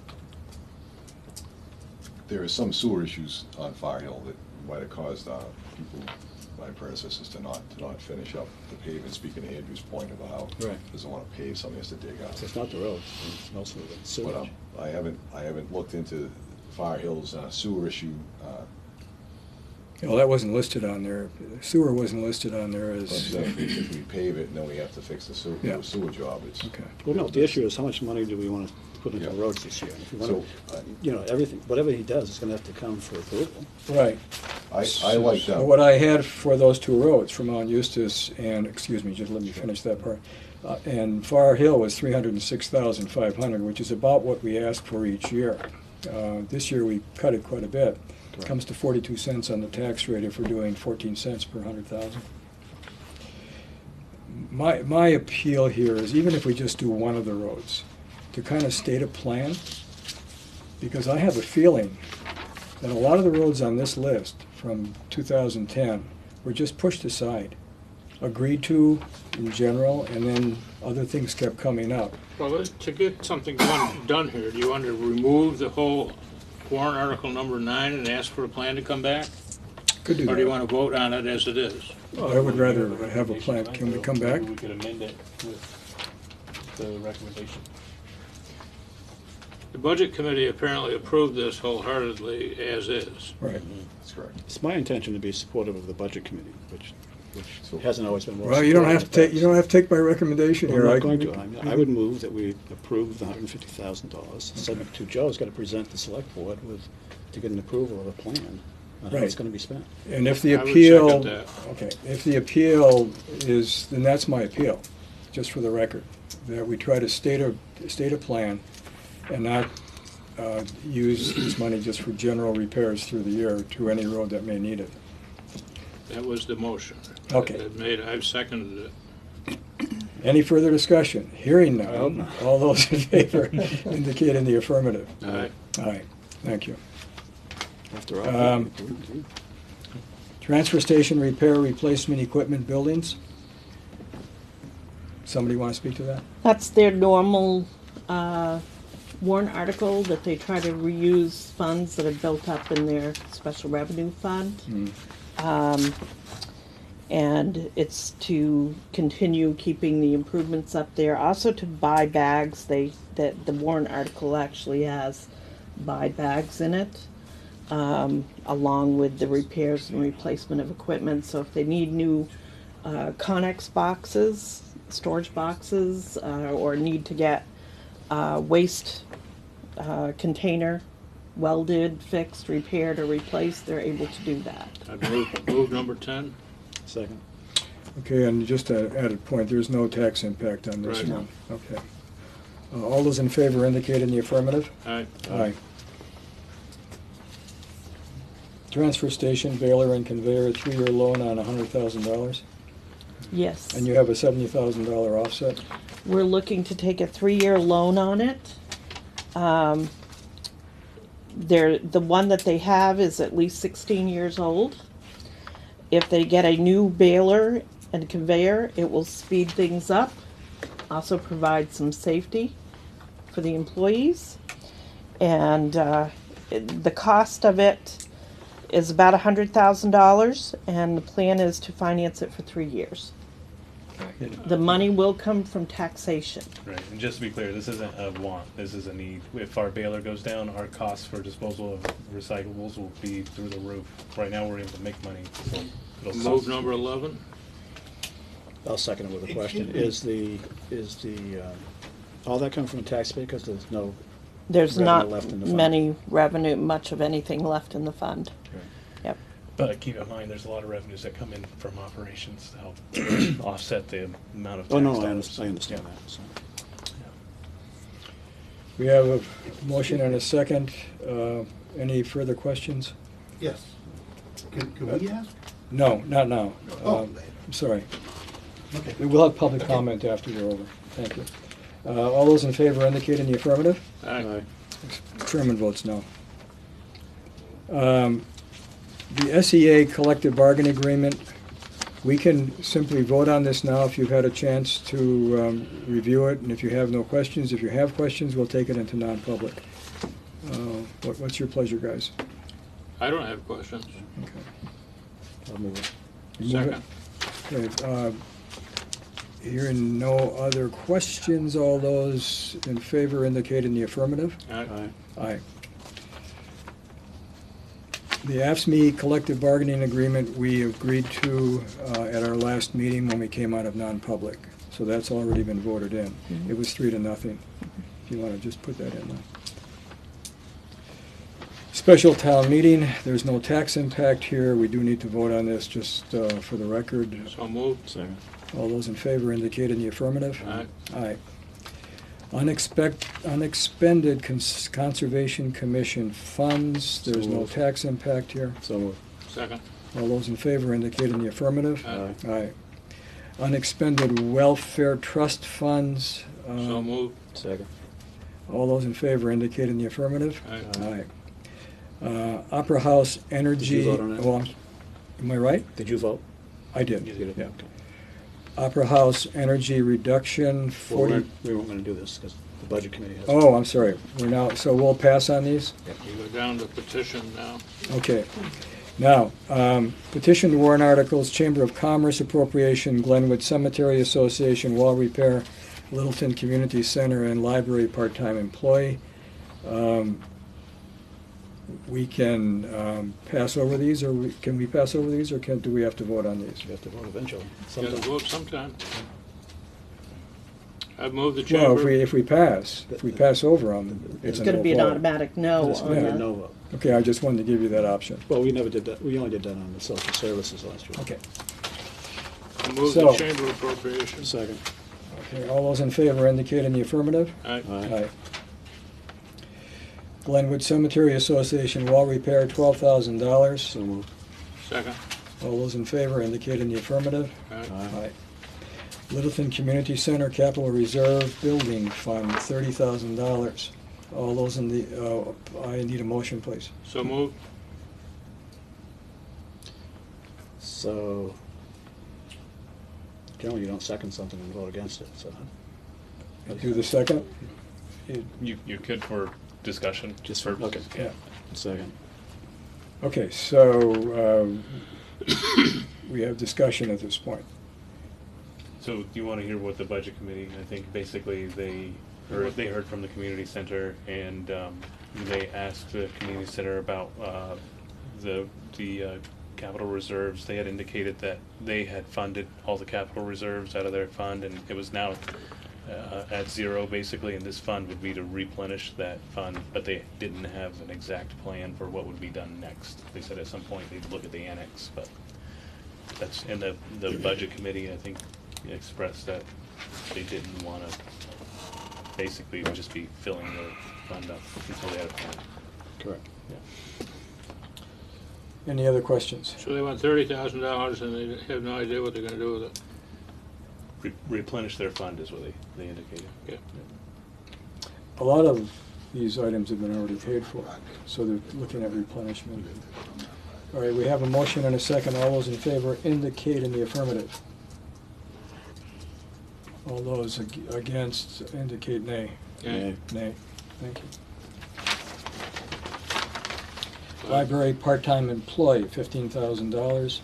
There are some sewer issues on Fire Hill that might have caused people, my predecessors, to not finish up the pavement. Speaking to Andrew's point about how
Right.
doesn't want to pave, something has to dig out.
It's not the roads, it's mostly the
But
sewage.
I haven't looked into Fire Hill's sewer issue.
Well, that wasn't listed on there. Sewer wasn't listed on there
But
as,
if we pave it and then we have to fix the sewer,
Yeah.
sewer job, it's.
okay.
Well, no, the issue is how much money do we want to put into
Yeah.
roads this year? If we want to, everything, whatever he does is going to have to come for approval.
Right.
I like
But
that.
what I had for those two roads, from Mount Eustis and, excuse me, just let me finish that part, and Far Hill was 306,500, which is about what we asked for each year. This year, we cut it quite a bit.
Correct.
Comes to 42 cents on the tax rate if we're doing 14 cents per 100,000. My appeal here is, even if we just do one of the roads, to kind of state a plan, because I have a feeling that a lot of the roads on this list from 2010 were just pushed aside, agreed to in general, and then other things kept coming up.
Well, to get something done here, do you want to remove the whole warrant article number 9 and ask for a plan to come back?
Could do
Or do you
that.
want to vote on it as it is?
I would rather have a plan. Can we come back?
We could amend it with the recommendation.
The Budget Committee apparently approved this wholeheartedly as is.
Right.
That's correct.
It's my intention to be supportive of the budget committee, which hasn't always been more.
Well, you don't have to
supportive
take, you don't have to take my recommendation
Well,
here.
I'm
I-
not going to. I would move that we approve the $150,000, subject to Joe's got to present the select board with, to get an approval of a plan on how it's
Right.
going to be spent.
And if the
I would
appeal,
second that.
okay, if the appeal is, then that's my appeal, just for the record, that we try to state a plan and not use this money just for general repairs through the year to any road that may need it.
That was the motion.
Okay.
I've seconded it.
Any further discussion? Hearing
I hope
none,
not.
all those in favor indicate in the affirmative.
Aye.
Aye, thank you.
After all.
Um, Transfer station repair replacement equipment buildings. Somebody want to speak to that?
That's their normal warrant article that they try to reuse funds that are built up in their special revenue fund. And it's to continue keeping the improvements up there. Also to buy bags, that the warrant article actually has buy bags in it, along with the repairs and replacement of equipment. So if they need new Connex boxes, storage boxes, or need to get waste container welded, fixed, repaired, or replaced, they're able to do that.
I move number 10.
Second.
Okay, and just an added point, there's no tax impact on this
Right.
one. Okay. All those in favor indicate in the affirmative.
Aye.
Aye. Transfer station, baler and conveyor, 3-year loan on $100,000,
Yes.
and you have a $70,000 offset.
We're looking to take a 3-year loan on it. The one that they have is at least 16 years old. If they get a new baler and conveyor, it will speed things up, also provide some safety for the employees. And the cost of it is about $100,000, and the plan is to finance it for 3 years. The money will come from taxation.
Right, and just to be clear, this isn't a want, this is a need. If our baler goes down, our costs for disposal of recyclables will be through the roof. Right now, we're able to make money, so it'll
Move
cost.
number 11.
I'll second it with a question. Is the, all that come from the taxpayer because there's no,
There's
Revenue
not
left in the fund.
many revenue, much of anything left in the fund. Yep.
But keep in mind, there's a lot of revenues that come in from operations to help offset the amount of tax
oh, no, I
dollars.
understand that. So.
We have a motion and a second. Any further questions?
Yes. Can we ask?
No, not now.
Oh.
I'm sorry.
Okay.
We will have public comment after you're over. Thank you. All those in favor indicate in the affirmative.
Aye.
Chairman votes no. The SEA collective bargaining agreement, we can simply vote on this now if you've had a chance to review it, and if you have no questions. If you have questions, we'll take it into non-public. What's your pleasure, guys?
I don't have questions.
Okay.
I'll move it.
Move it.
Second.
Okay, hearing no other questions, all those in favor indicate in the affirmative.
Aye.
Aye. The AFSCME collective bargaining agreement, we agreed to at our last meeting when we came out of non-public. So that's already been voted in. It was 3-0. If you want to just put that in there. Special town meeting, there's no tax impact here. We do need to vote on this just for the record.
So moved.
Second.
All those in favor indicate in the affirmative.
Aye.
Aye. Unexpended Conservation Commission funds, there's no tax impact here.
So moved.
Second.
All those in favor indicate in the affirmative.
Aye.
Aye. Unexpended Welfare Trust funds.
So moved.
Second.
All those in favor indicate in the affirmative.
Aye.
Aye. Opera House Energy.
Did you vote on that?
Oh, am I right?
Did you vote?
I did.
You did.
Yeah.
Okay.
Opera House Energy Reduction,
Well,
40.
we weren't going to do this because the budget committee has.
Oh, I'm sorry. We're now, so we'll pass on these?
You go down to petition now.
Okay. Now, petition warrant articles, Chamber of Commerce appropriation, Glenwood Cemetery Association, wall repair, Littleton Community Center, and library part-time employee. We can pass over these, or can we pass over these, or do we have to vote on these?
You have to vote eventually.
Gotta
sometime.
vote sometime. I move the
Well,
chamber.
if we pass over them,
It's
a
gonna
no
be an
vote.
automatic no
It's
on
gonna be a
that.
no vote.
Okay, I just wanted to give you that option.
Well, we never did that, we only did that on the social services last year.
Okay.
I move
So-
the chamber appropriation.
Second.
Okay, all those in favor indicate in the affirmative.
Aye.
Aye.
Glenwood Cemetery Association wall repair, $12,000.
So moved.
Second.
All those in favor indicate in the affirmative.
Aye.
Aye. Littleton Community Center Capital Reserve Building Fund, $30,000. All those in the, I need a motion, please.
So moved.
So, generally you don't second something and vote against it, so.
Do the second?
You could for discussion.
Just
for,
okay.
Yeah.
Second.
Okay, so we have discussion at this point.
So do you want to hear what the budget committee, I think basically they heard from the community center, and they asked the community center about the capital reserves. They had indicated that they had funded all the capital reserves out of their fund, and it was now at zero basically, and this fund would be to replenish that fund, but they didn't have an exact plan for what would be done next. They said at some point they'd look at the annex, but that's, and the budget committee, I think, expressed that they didn't want to, basically it would just be filling the fund up until they had a plan.
Correct.
Yeah.
Any other questions?
So they want $30,000 and they have no idea what they're gonna do with it.
Replenish their fund is what they indicated.
Yeah.
A lot of these items have been already paid for, so they're looking at replenishment. All right, we have a motion and a second. All those in favor indicate in the affirmative. All those against indicate nay.
Okay.
Nay. Thank you. Library part-time employee, $15,000.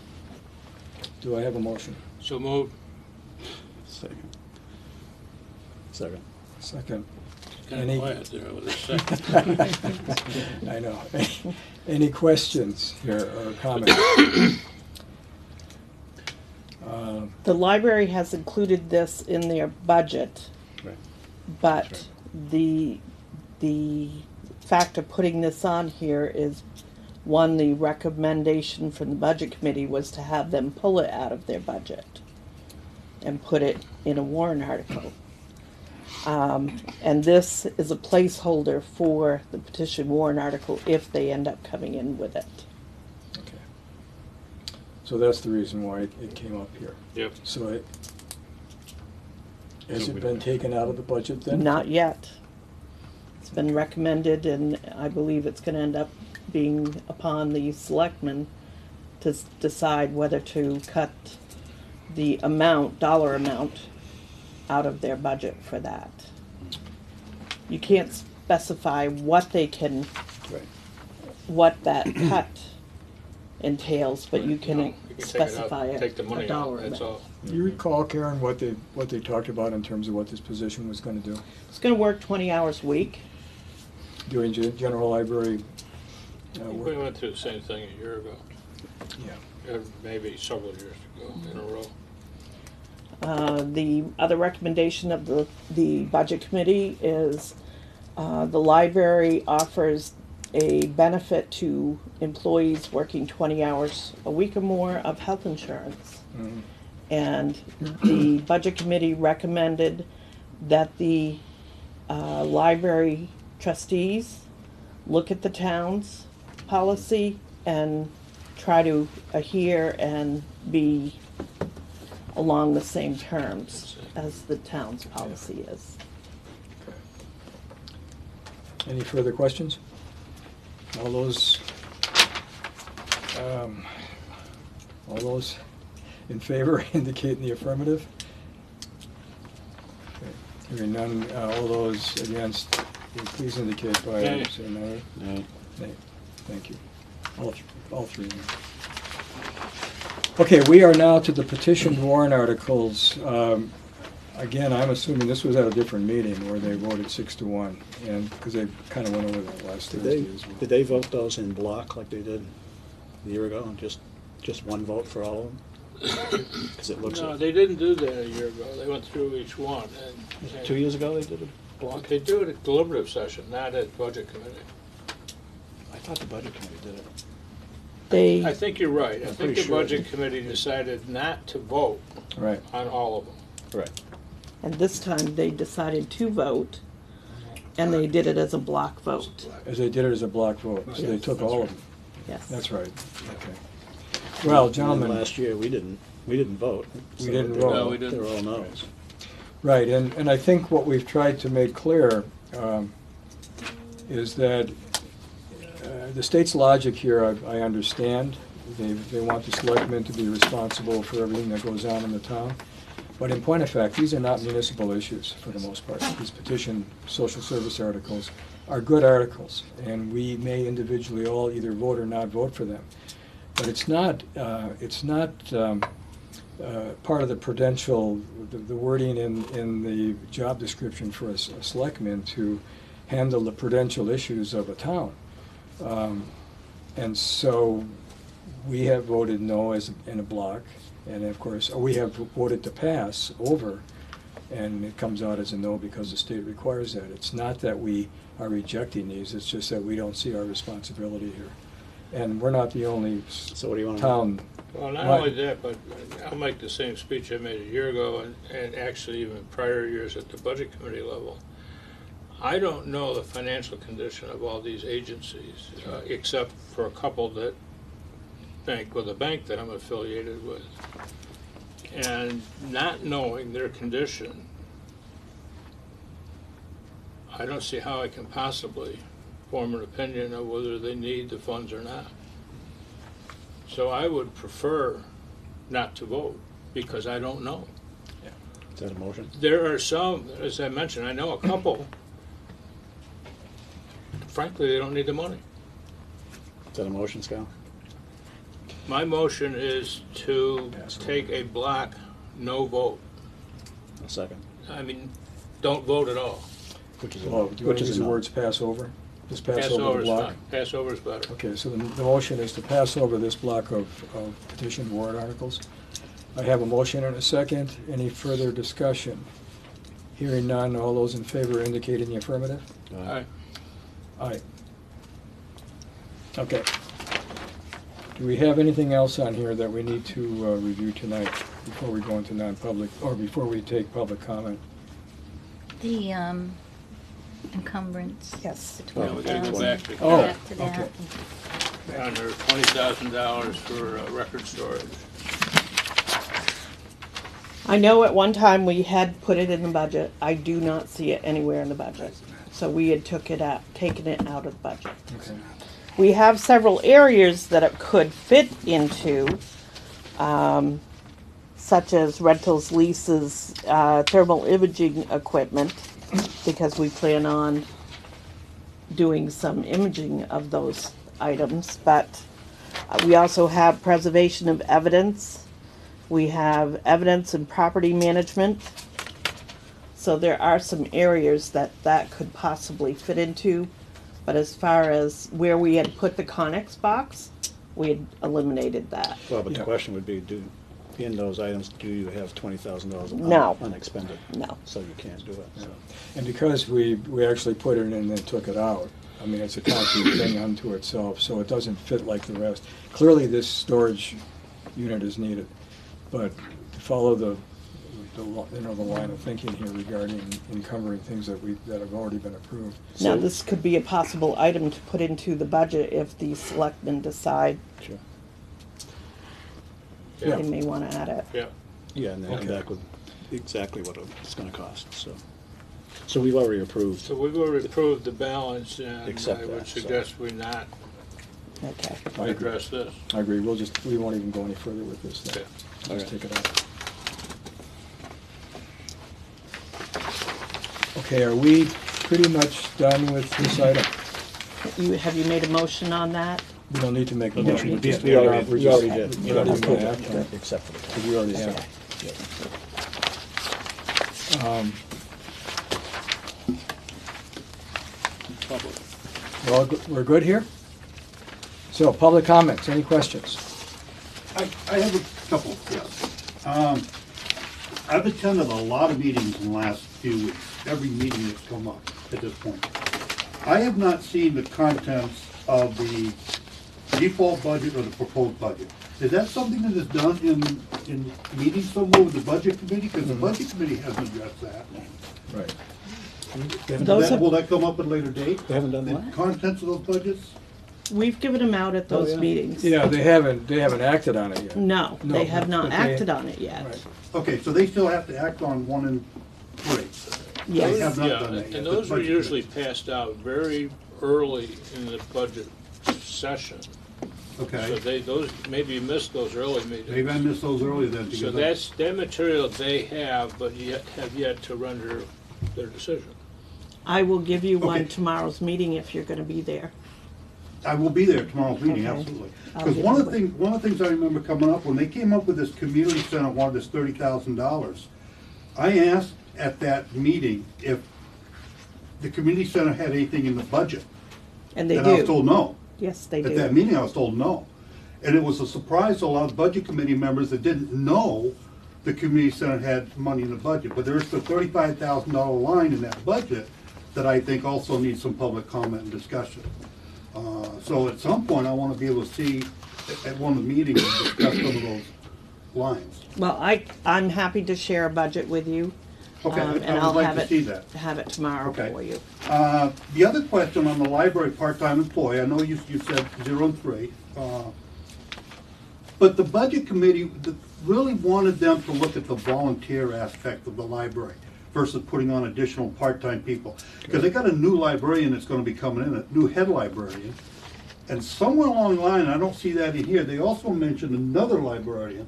Do I have a motion?
So moved.
Second. Second.
Second.
Kinda
Any-
quiet there with a second.
I know. Any questions here or comments?
The library has included this in their budget,
Right.
but
That's
the fact of putting this on here is, one, the recommendation from the budget committee was to have them pull it out of their budget and put it in a warrant article. And this is a placeholder for the petition warrant article if they end up coming in with it.
Okay. So that's the reason why it came up here.
Yep.
So has
So
it
we
been
don't-
taken out of the budget then?
Not yet. It's been recommended, and I believe it's gonna end up being upon the selectmen to decide whether to cut the amount, dollar amount, out of their budget for that. You can't specify what they can,
Right.
what that cut entails, but you
No,
can
you can take it out,
specify
take the
a
money out,
dollar
that's
amount.
all.
Do you recall, Karen, what they talked about in terms of what this position was going to do
It's gonna work 20 hours a week.
during general library
We
work?
went through the same thing a year ago,
Yeah.
or maybe several years ago in a row.
The other recommendation of the budget committee is the library offers a benefit to employees working 20 hours a week or more of health insurance.
Mhm.
And the budget committee recommended that the library trustees look at the town's policy and try to adhere and be along the same terms as the town's policy is.
Any further questions? All those in favor indicate in the affirmative. Okay. Hearing none, all those against, please indicate by
Nay.
saying nay.
Nay.
Nay. Thank you. All three. Okay, we are now to the petition warrant articles. again, I'm assuming this was at a different meeting where they voted 6-1, and, because they kind of went over that last Thursday as well.
Did they vote those in block like they did a year ago, and just one vote for all of them? Because it looks
No,
like,
they didn't do that a year ago. They went through each one. And
2 years ago they did a block?
They do it at deliberative session, not at budget committee.
I thought the budget committee did it.
They,
I think you're right. I think
pretty
the
sure.
budget committee decided not to vote
Right.
on all of them.
Right.
and this time they decided to vote, and they did it as a block vote.
As they did it as a block vote, so they took all of them.
Yes.
That's right, okay. Well,
And then
gentlemen,
last year, we didn't vote.
We
So
didn't
they-
vote.
No, we didn't.
They were all no's.
right, and I think what we've tried to make clear is that the state's logic here, I understand. They want the selectmen to be responsible for everything that goes on in the town. But in point of fact, these are not municipal issues for the most part. These petition social service articles are good articles, and we may individually all either vote or not vote for them. But it's not part of the prudential, the wording in the job description for a selectman to handle the prudential issues of a town. And so we have voted no as in a block, and of course, we have voted to pass over, and it comes out as a no because the state requires that. It's not that we are rejecting these, it's just that we don't see our responsibility here. And we're not the only
So what do you want to do?
town.
Well, not
Right.
only that, but I'll make the same speech I made a year ago, and actually even prior years at the budget committee level. I don't know the financial condition of all these agencies, except for a couple that bank with a bank that I'm affiliated with. And not knowing their condition, I don't see how I can possibly form an opinion of whether they need the funds or not. So I would prefer not to vote, because I don't know.
Is that a motion?
There are some, as I mentioned, I know a couple, frankly, they don't need the money.
Is that a motion, Scott?
My motion is to take a block no vote.
A second.
I mean, don't vote at all.
Which is
Oh, do you want
which
to
is
use
a
the
no.
words pass over? Just pass
Pass
over
over
the
is
block?
fine. Pass over is better.
Okay, so the motion is to pass over this block of petition warrant articles. I have a motion and a second. Any further discussion? Hearing none, all those in favor indicate in the affirmative?
All right.
Aye. Okay. Do we have anything else on here that we need to review tonight before we go into non-public, or before we take public comment?
The encumbrance.
Yes.
The
Yeah, we gotta go
12,000.
back to
Oh,
Back to that.
okay.
under $20,000 for record storage.
I know at one time we had put it in the budget. I do not see it anywhere in the budget. So we had taken it out of the budget.
Okay.
We have several areas that it could fit into, such as rentals, leases, thermal imaging equipment, because we plan on doing some imaging of those items. But we also have preservation of evidence. We have evidence and property management. So there are some areas that could possibly fit into. But as far as where we had put the Connex box, we had eliminated that.
Well, but the
Yeah.
question would be, in those items, do you have $20,000
No.
unexpended?
No.
So you can't do it, so.
And because we actually put it in and then took it out, I mean, it's a concrete thing unto itself, so it doesn't fit like the rest. Clearly, this storage unit is needed, but to follow the line of thinking here regarding encumbering things that have already been approved.
Now, this could be a possible item to put into the budget if the selectmen decide
Sure.
Yeah.
they may want to add it.
Yeah.
Yeah, and then come
Okay.
back with exactly what it's gonna cost, so. So we've already approved.
So we've already approved the balance, and
Accept
I would
that, so.
suggest we not
Okay.
I agree.
address this.
I agree, we won't even go any further with this then.
Okay.
Just
Alright.
take it out. Okay, are we pretty much done with this item?
Have you made a motion on that?
We don't need to make a
You don't
motion.
need
Just-
to.
We already
we're
did.
just-
We already did.
we don't even
Approved
have
it,
to,
Except for the.
because we already have. Um,
Public.
We're good here? So, public comments, any questions?
I have a couple, yes. I've attended a lot of meetings in the last few weeks, every meeting that's come up at this point. I have not seen the contents of the default budget or the proposed budget. Is that something that is done in meetings somewhere with the budget committee? Because the budget committee hasn't addressed that.
Right.
Those have-
Will that come up at a later date?
They haven't done
The
that?
contents of those budgets?
We've given them out at those meetings.
Yeah, they haven't acted on it yet.
No,
No,
they have not
but they-
acted on it yet.
Right.
Okay, so they still have to act on 1 and 3. They
Yes.
have not
Yeah,
done that yet.
and
the
those were
budget
usually
committee.
passed out very early in the budget session. So
Okay,
maybe you missed those early meetings.
maybe I missed those earlier then.
So
because
that material they have, but have yet to render their decision.
I will give you one
Okay.
tomorrow's meeting if you're gonna be there.
I will be there tomorrow's meeting,
Okay.
absolutely.
I'll
Because
get
one
you
of the things I remember coming up, when they came up with this community center, wanted this $30,000, I asked at that meeting if the community center had anything in the budget.
And they
And I was
do.
told no.
Yes, they
At that
do.
meeting, I was told no. And it was a surprise to a lot of budget committee members that didn't know the community center had money in the budget. But there's the $35,000 line in that budget that I think also needs some public comment and discussion. So at some point, I want to be able to see at one of the meetings, discuss some of those lines.
Well, I'm happy to share a budget with you.
Okay,
and
I
I'll
would like
have
to
it-
see that.
Have it tomorrow
Okay.
for you.
The other question on the library part-time employee, I know you said 0 and 3. But the budget committee really wanted them to look at the volunteer aspect of the library versus putting on additional part-time people. Because they got a new librarian that's gonna be coming in, a new head librarian. And somewhere along the line, I don't see that in here, they also mentioned another librarian,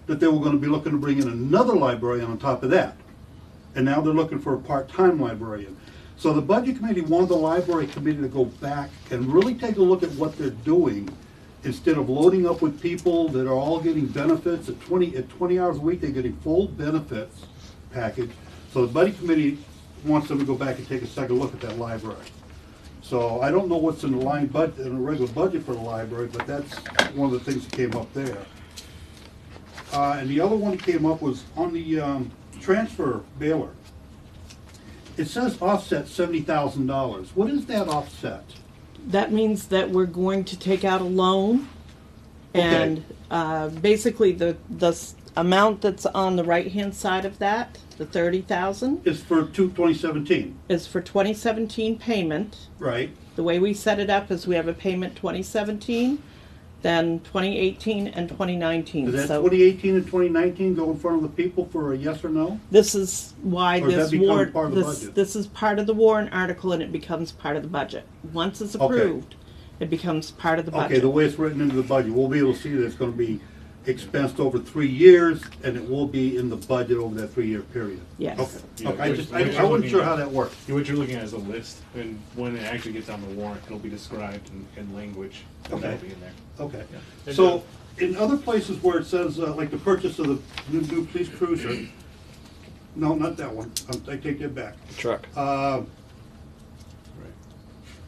that they were gonna be looking to bring in another librarian on top of that. And now they're looking for a part-time librarian. So the budget committee wanted the library committee to go back and really take a look at what they're doing, instead of loading up with people that are all getting benefits. At 20 hours a week, they're getting full benefits package. So the budget committee wants them to go back and take a second look at that library. So I don't know what's in the line budget, in the regular budget for the library, but that's one of the things that came up there. And the other one that came up was on the transfer bailiff. It says offset $70,000. What is that offset?
That means that we're going to take out a loan.
Okay.
And basically the amount that's on the right-hand side of that, the 30,000,
It's for 2017,
is for 2017 payment.
right?
The way we set it up is we have a payment 2017, then 2018 and 2019.
Does that
So
2018 and 2019 go in front of the people for a yes or no?
this is why
Or does
this
that become
warrant,
part of the budget?
this is part of the warrant article and it becomes part of the budget. Once it's
Okay.
approved, it becomes part of the budget.
Okay, the way it's written into the budget, we'll be able to see that it's gonna be expensed over 3 years, and it will be in the budget over that 3-year period.
Yes.
Okay, okay, I wasn't sure how that worked.
What you're looking at is a list, and when it actually gets on the warrant, it'll be described in language, and
Okay.
that'll be in there.
Okay,
And
so in other places where it says, like the purchase of the new police cruiser, no, not that one, I take that back.
Truck.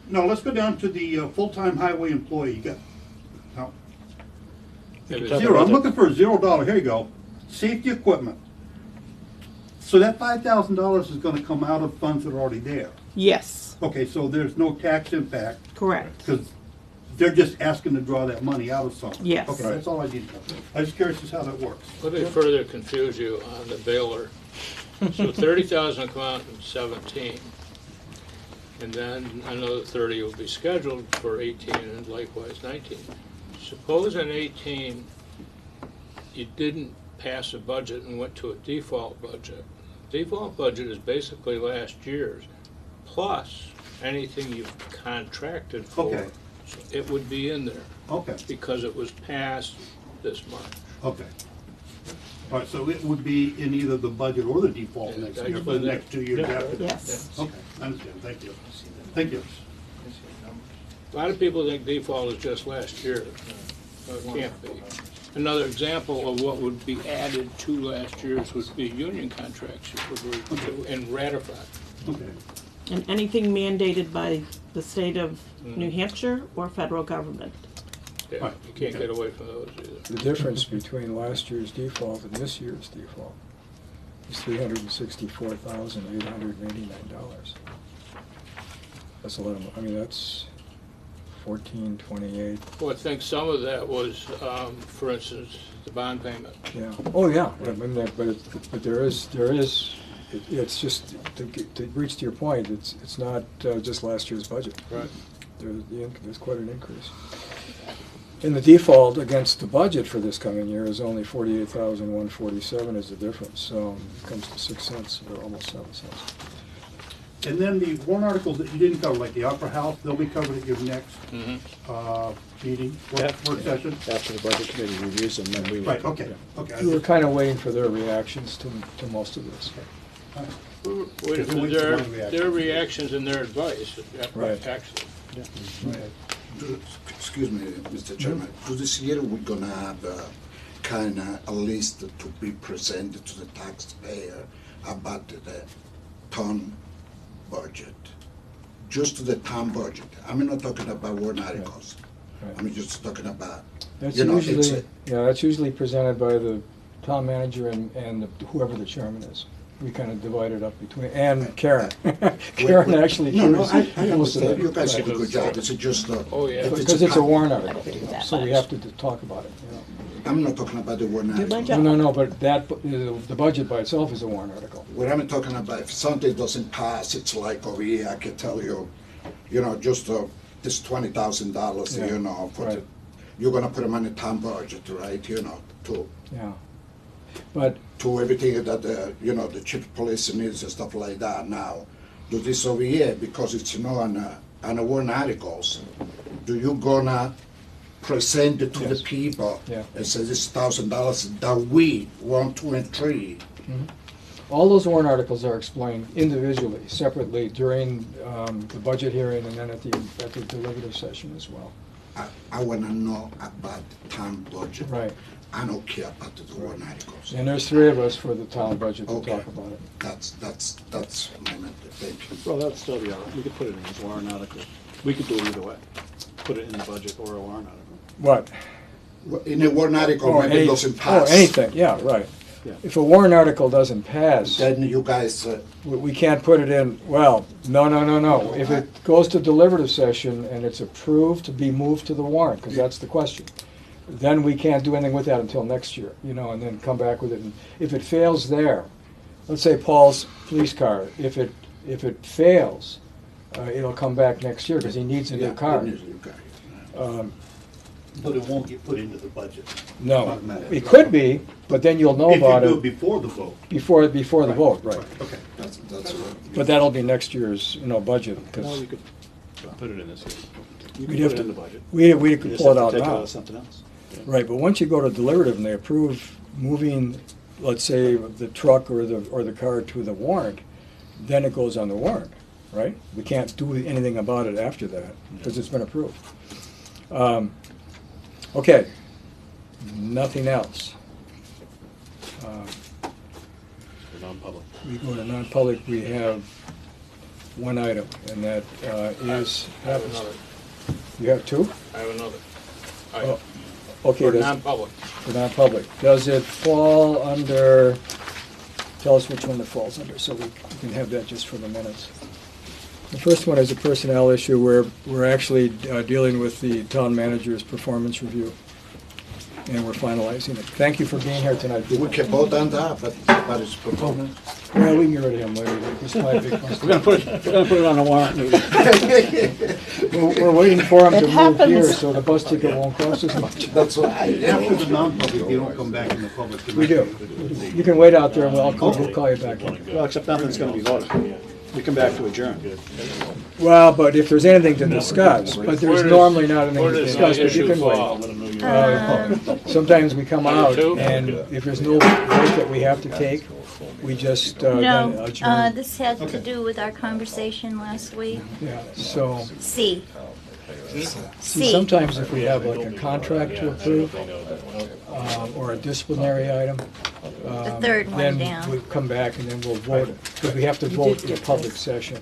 No, let's go down to the full-time highway employee, you got, no,
Maybe
Talk
zero,
about
I'm
that.
looking for a $0, here you go. Safety equipment. So that $5,000 is gonna come out of funds that are already there.
Yes,
Okay, so there's no tax impact,
correct.
because they're just asking to draw that money out of something.
Yes.
Okay, that's all I need to know. I'm just curious as to how that works.
Let me further confuse you on the baler. So 30,000 will come out in 17, and then another 30 will be scheduled for 18 and likewise 19. Suppose in 18, you didn't pass a budget and went to a default budget. Default budget is basically last year's, plus anything you've contracted for.
Okay.
So it would be in there,
Okay,
because it was passed this March.
okay. All right, so it would be in either the budget or the default
Yeah,
next
I
year
can
for the
do that.
next 2 years
Yeah.
after that.
Yes.
Okay, I understand, thank you. Thank you.
A lot of people think default is just last year. Well, it can't be. Another example of what would be added to last year's would be union contracts and ratified.
Okay.
And anything mandated by the state of New Hampshire or federal government.
Yeah,
Right.
you can't get away from those either.
The difference between last year's default and this year's default is $364,889. That's a lot of, I mean, that's 1428.
Well, I think some of that was, for instance, the bond payment.
Yeah. Oh, yeah. I mean, but there is, it's just, to reach to your point, it's not just last year's budget.
Right.
There's quite an increase. And the default against the budget for this coming year is only 48,147 is the difference. So it comes to 6 cents or almost 7 cents.
And then the warrant articles that you didn't cover, like the Opera House, they'll be covered at your next meeting, work session?
After the budget committee reviews them, then we.
Right, okay, okay.
We were kind of waiting for their reactions to most of this.
Wait,
Wait for
their
my reaction.
their reactions and their advice,
Right.
actually.
Excuse me, Mr. Chairman, to this year, we're gonna have kind of a list to be presented to the taxpayer about the town budget, just to the town budget. I'm not talking about warrant articles.
Right.
I'm just talking about,
That's
you know, it's
usually, that's usually presented by the town manager and whoever the chairman is. We kind of divide it up between, and Karen. Karen actually.
No,
carries
I
most of
understand,
it.
you guys
Right.
do a good job, it's just,
Oh, yeah.
Because it's a warrant
I
article,
figured that
so we
much.
have to talk about it, you know.
I'm not talking about the warrant
Do my
article.
job.
No, but the budget by itself is a warrant article.
What I'm talking about, if something doesn't pass, it's like over here, I can tell you, just this $20,000,
Yeah,
you know,
right.
you're gonna put them on the town budget, right,
Yeah. But,
to everything that, the chief police needs and stuff like that. Now, do this over here, because it's on the warrant articles, do you gonna present it to the
Yes.
people?
Yeah.
And say this $1,000 that we want 2 and 3.
all those warrant articles are explained individually, separately, during the budget hearing and then at the deliberative session as well.
I wanna know about the town budget.
Right.
I don't care about the warrant articles.
And there's 3 of us for the town budget to
Okay.
talk about it.
That's my mental, thank you.
Well, that'd still be all right, we could put it in as warrant article. We could do it either way, put it in the budget or a warrant article.
What?
In the warrant article, maybe it doesn't pass.
Oh, anything, yeah, right.
Yeah.
If a warrant article doesn't pass,
Then you guys,
we can't put it in, well, no. If it goes to deliberative session and it's approved to be moved to the warrant, because that's the question, then we can't do anything with that until next year, and then come back with it. And if it fails there, let's say Paul's police car, if it fails, it'll come back next year because he needs a new car.
But it won't get put into the budget.
No,
Automatic.
it could be, but then you'll know about
If you do it
it
before the vote.
before the vote, right?
Okay.
that's what.
But that'll be next year's, budget,
No,
because
you could
Put it in this year.
you
We'd
could
have
put it in
to-
the budget.
we
You
could
just
pull it
have
out
to take it out
now.
of something else.
Right, but once you go to deliberative and they approve moving, let's say, the truck or the car to the warrant, then it goes on the warrant, right? We can't do anything about it after that, because it's been approved. Okay, nothing else.
For non-public.
We go to non-public, we have one item, and that is,
I have another.
you have 2?
I have another.
Oh, okay,
For
that's
non-public.
for non-public. Does it fall under, tell us which one it falls under, so we can have that just for the minutes. The first one is a personnel issue where we're actually dealing with the town manager's performance review, and we're finalizing it. Thank you for being here tonight.
We can vote on that, but about his performance.
Well, we can get rid of him later. This is my big question.
We're gonna put it on the warrant.
We're waiting for him
It
to move here,
happens.
so the bus ticket won't cost as much.
That's what
After the non-public, you don't come back in the public.
We do. You can wait out there, and we'll call you back in.
Well, except nothing's gonna be voted. We come back to adjourn.
Well, but if there's anything to discuss, but there's normally not anything
Where
to
does
discuss,
the
but you
issue
can
fall?
wait. Sometimes we come out,
Two?
and if there's no vote that we have to take, we just then
No,
adjourn.
this had to do with our conversation last week.
Yeah, so,
C.
see, sometimes if we have like a contract to approve, or a disciplinary item.
The third one down.
Then we'll come back and then we'll vote, because we have to
You
vote
did
in a
get
public
this.
session.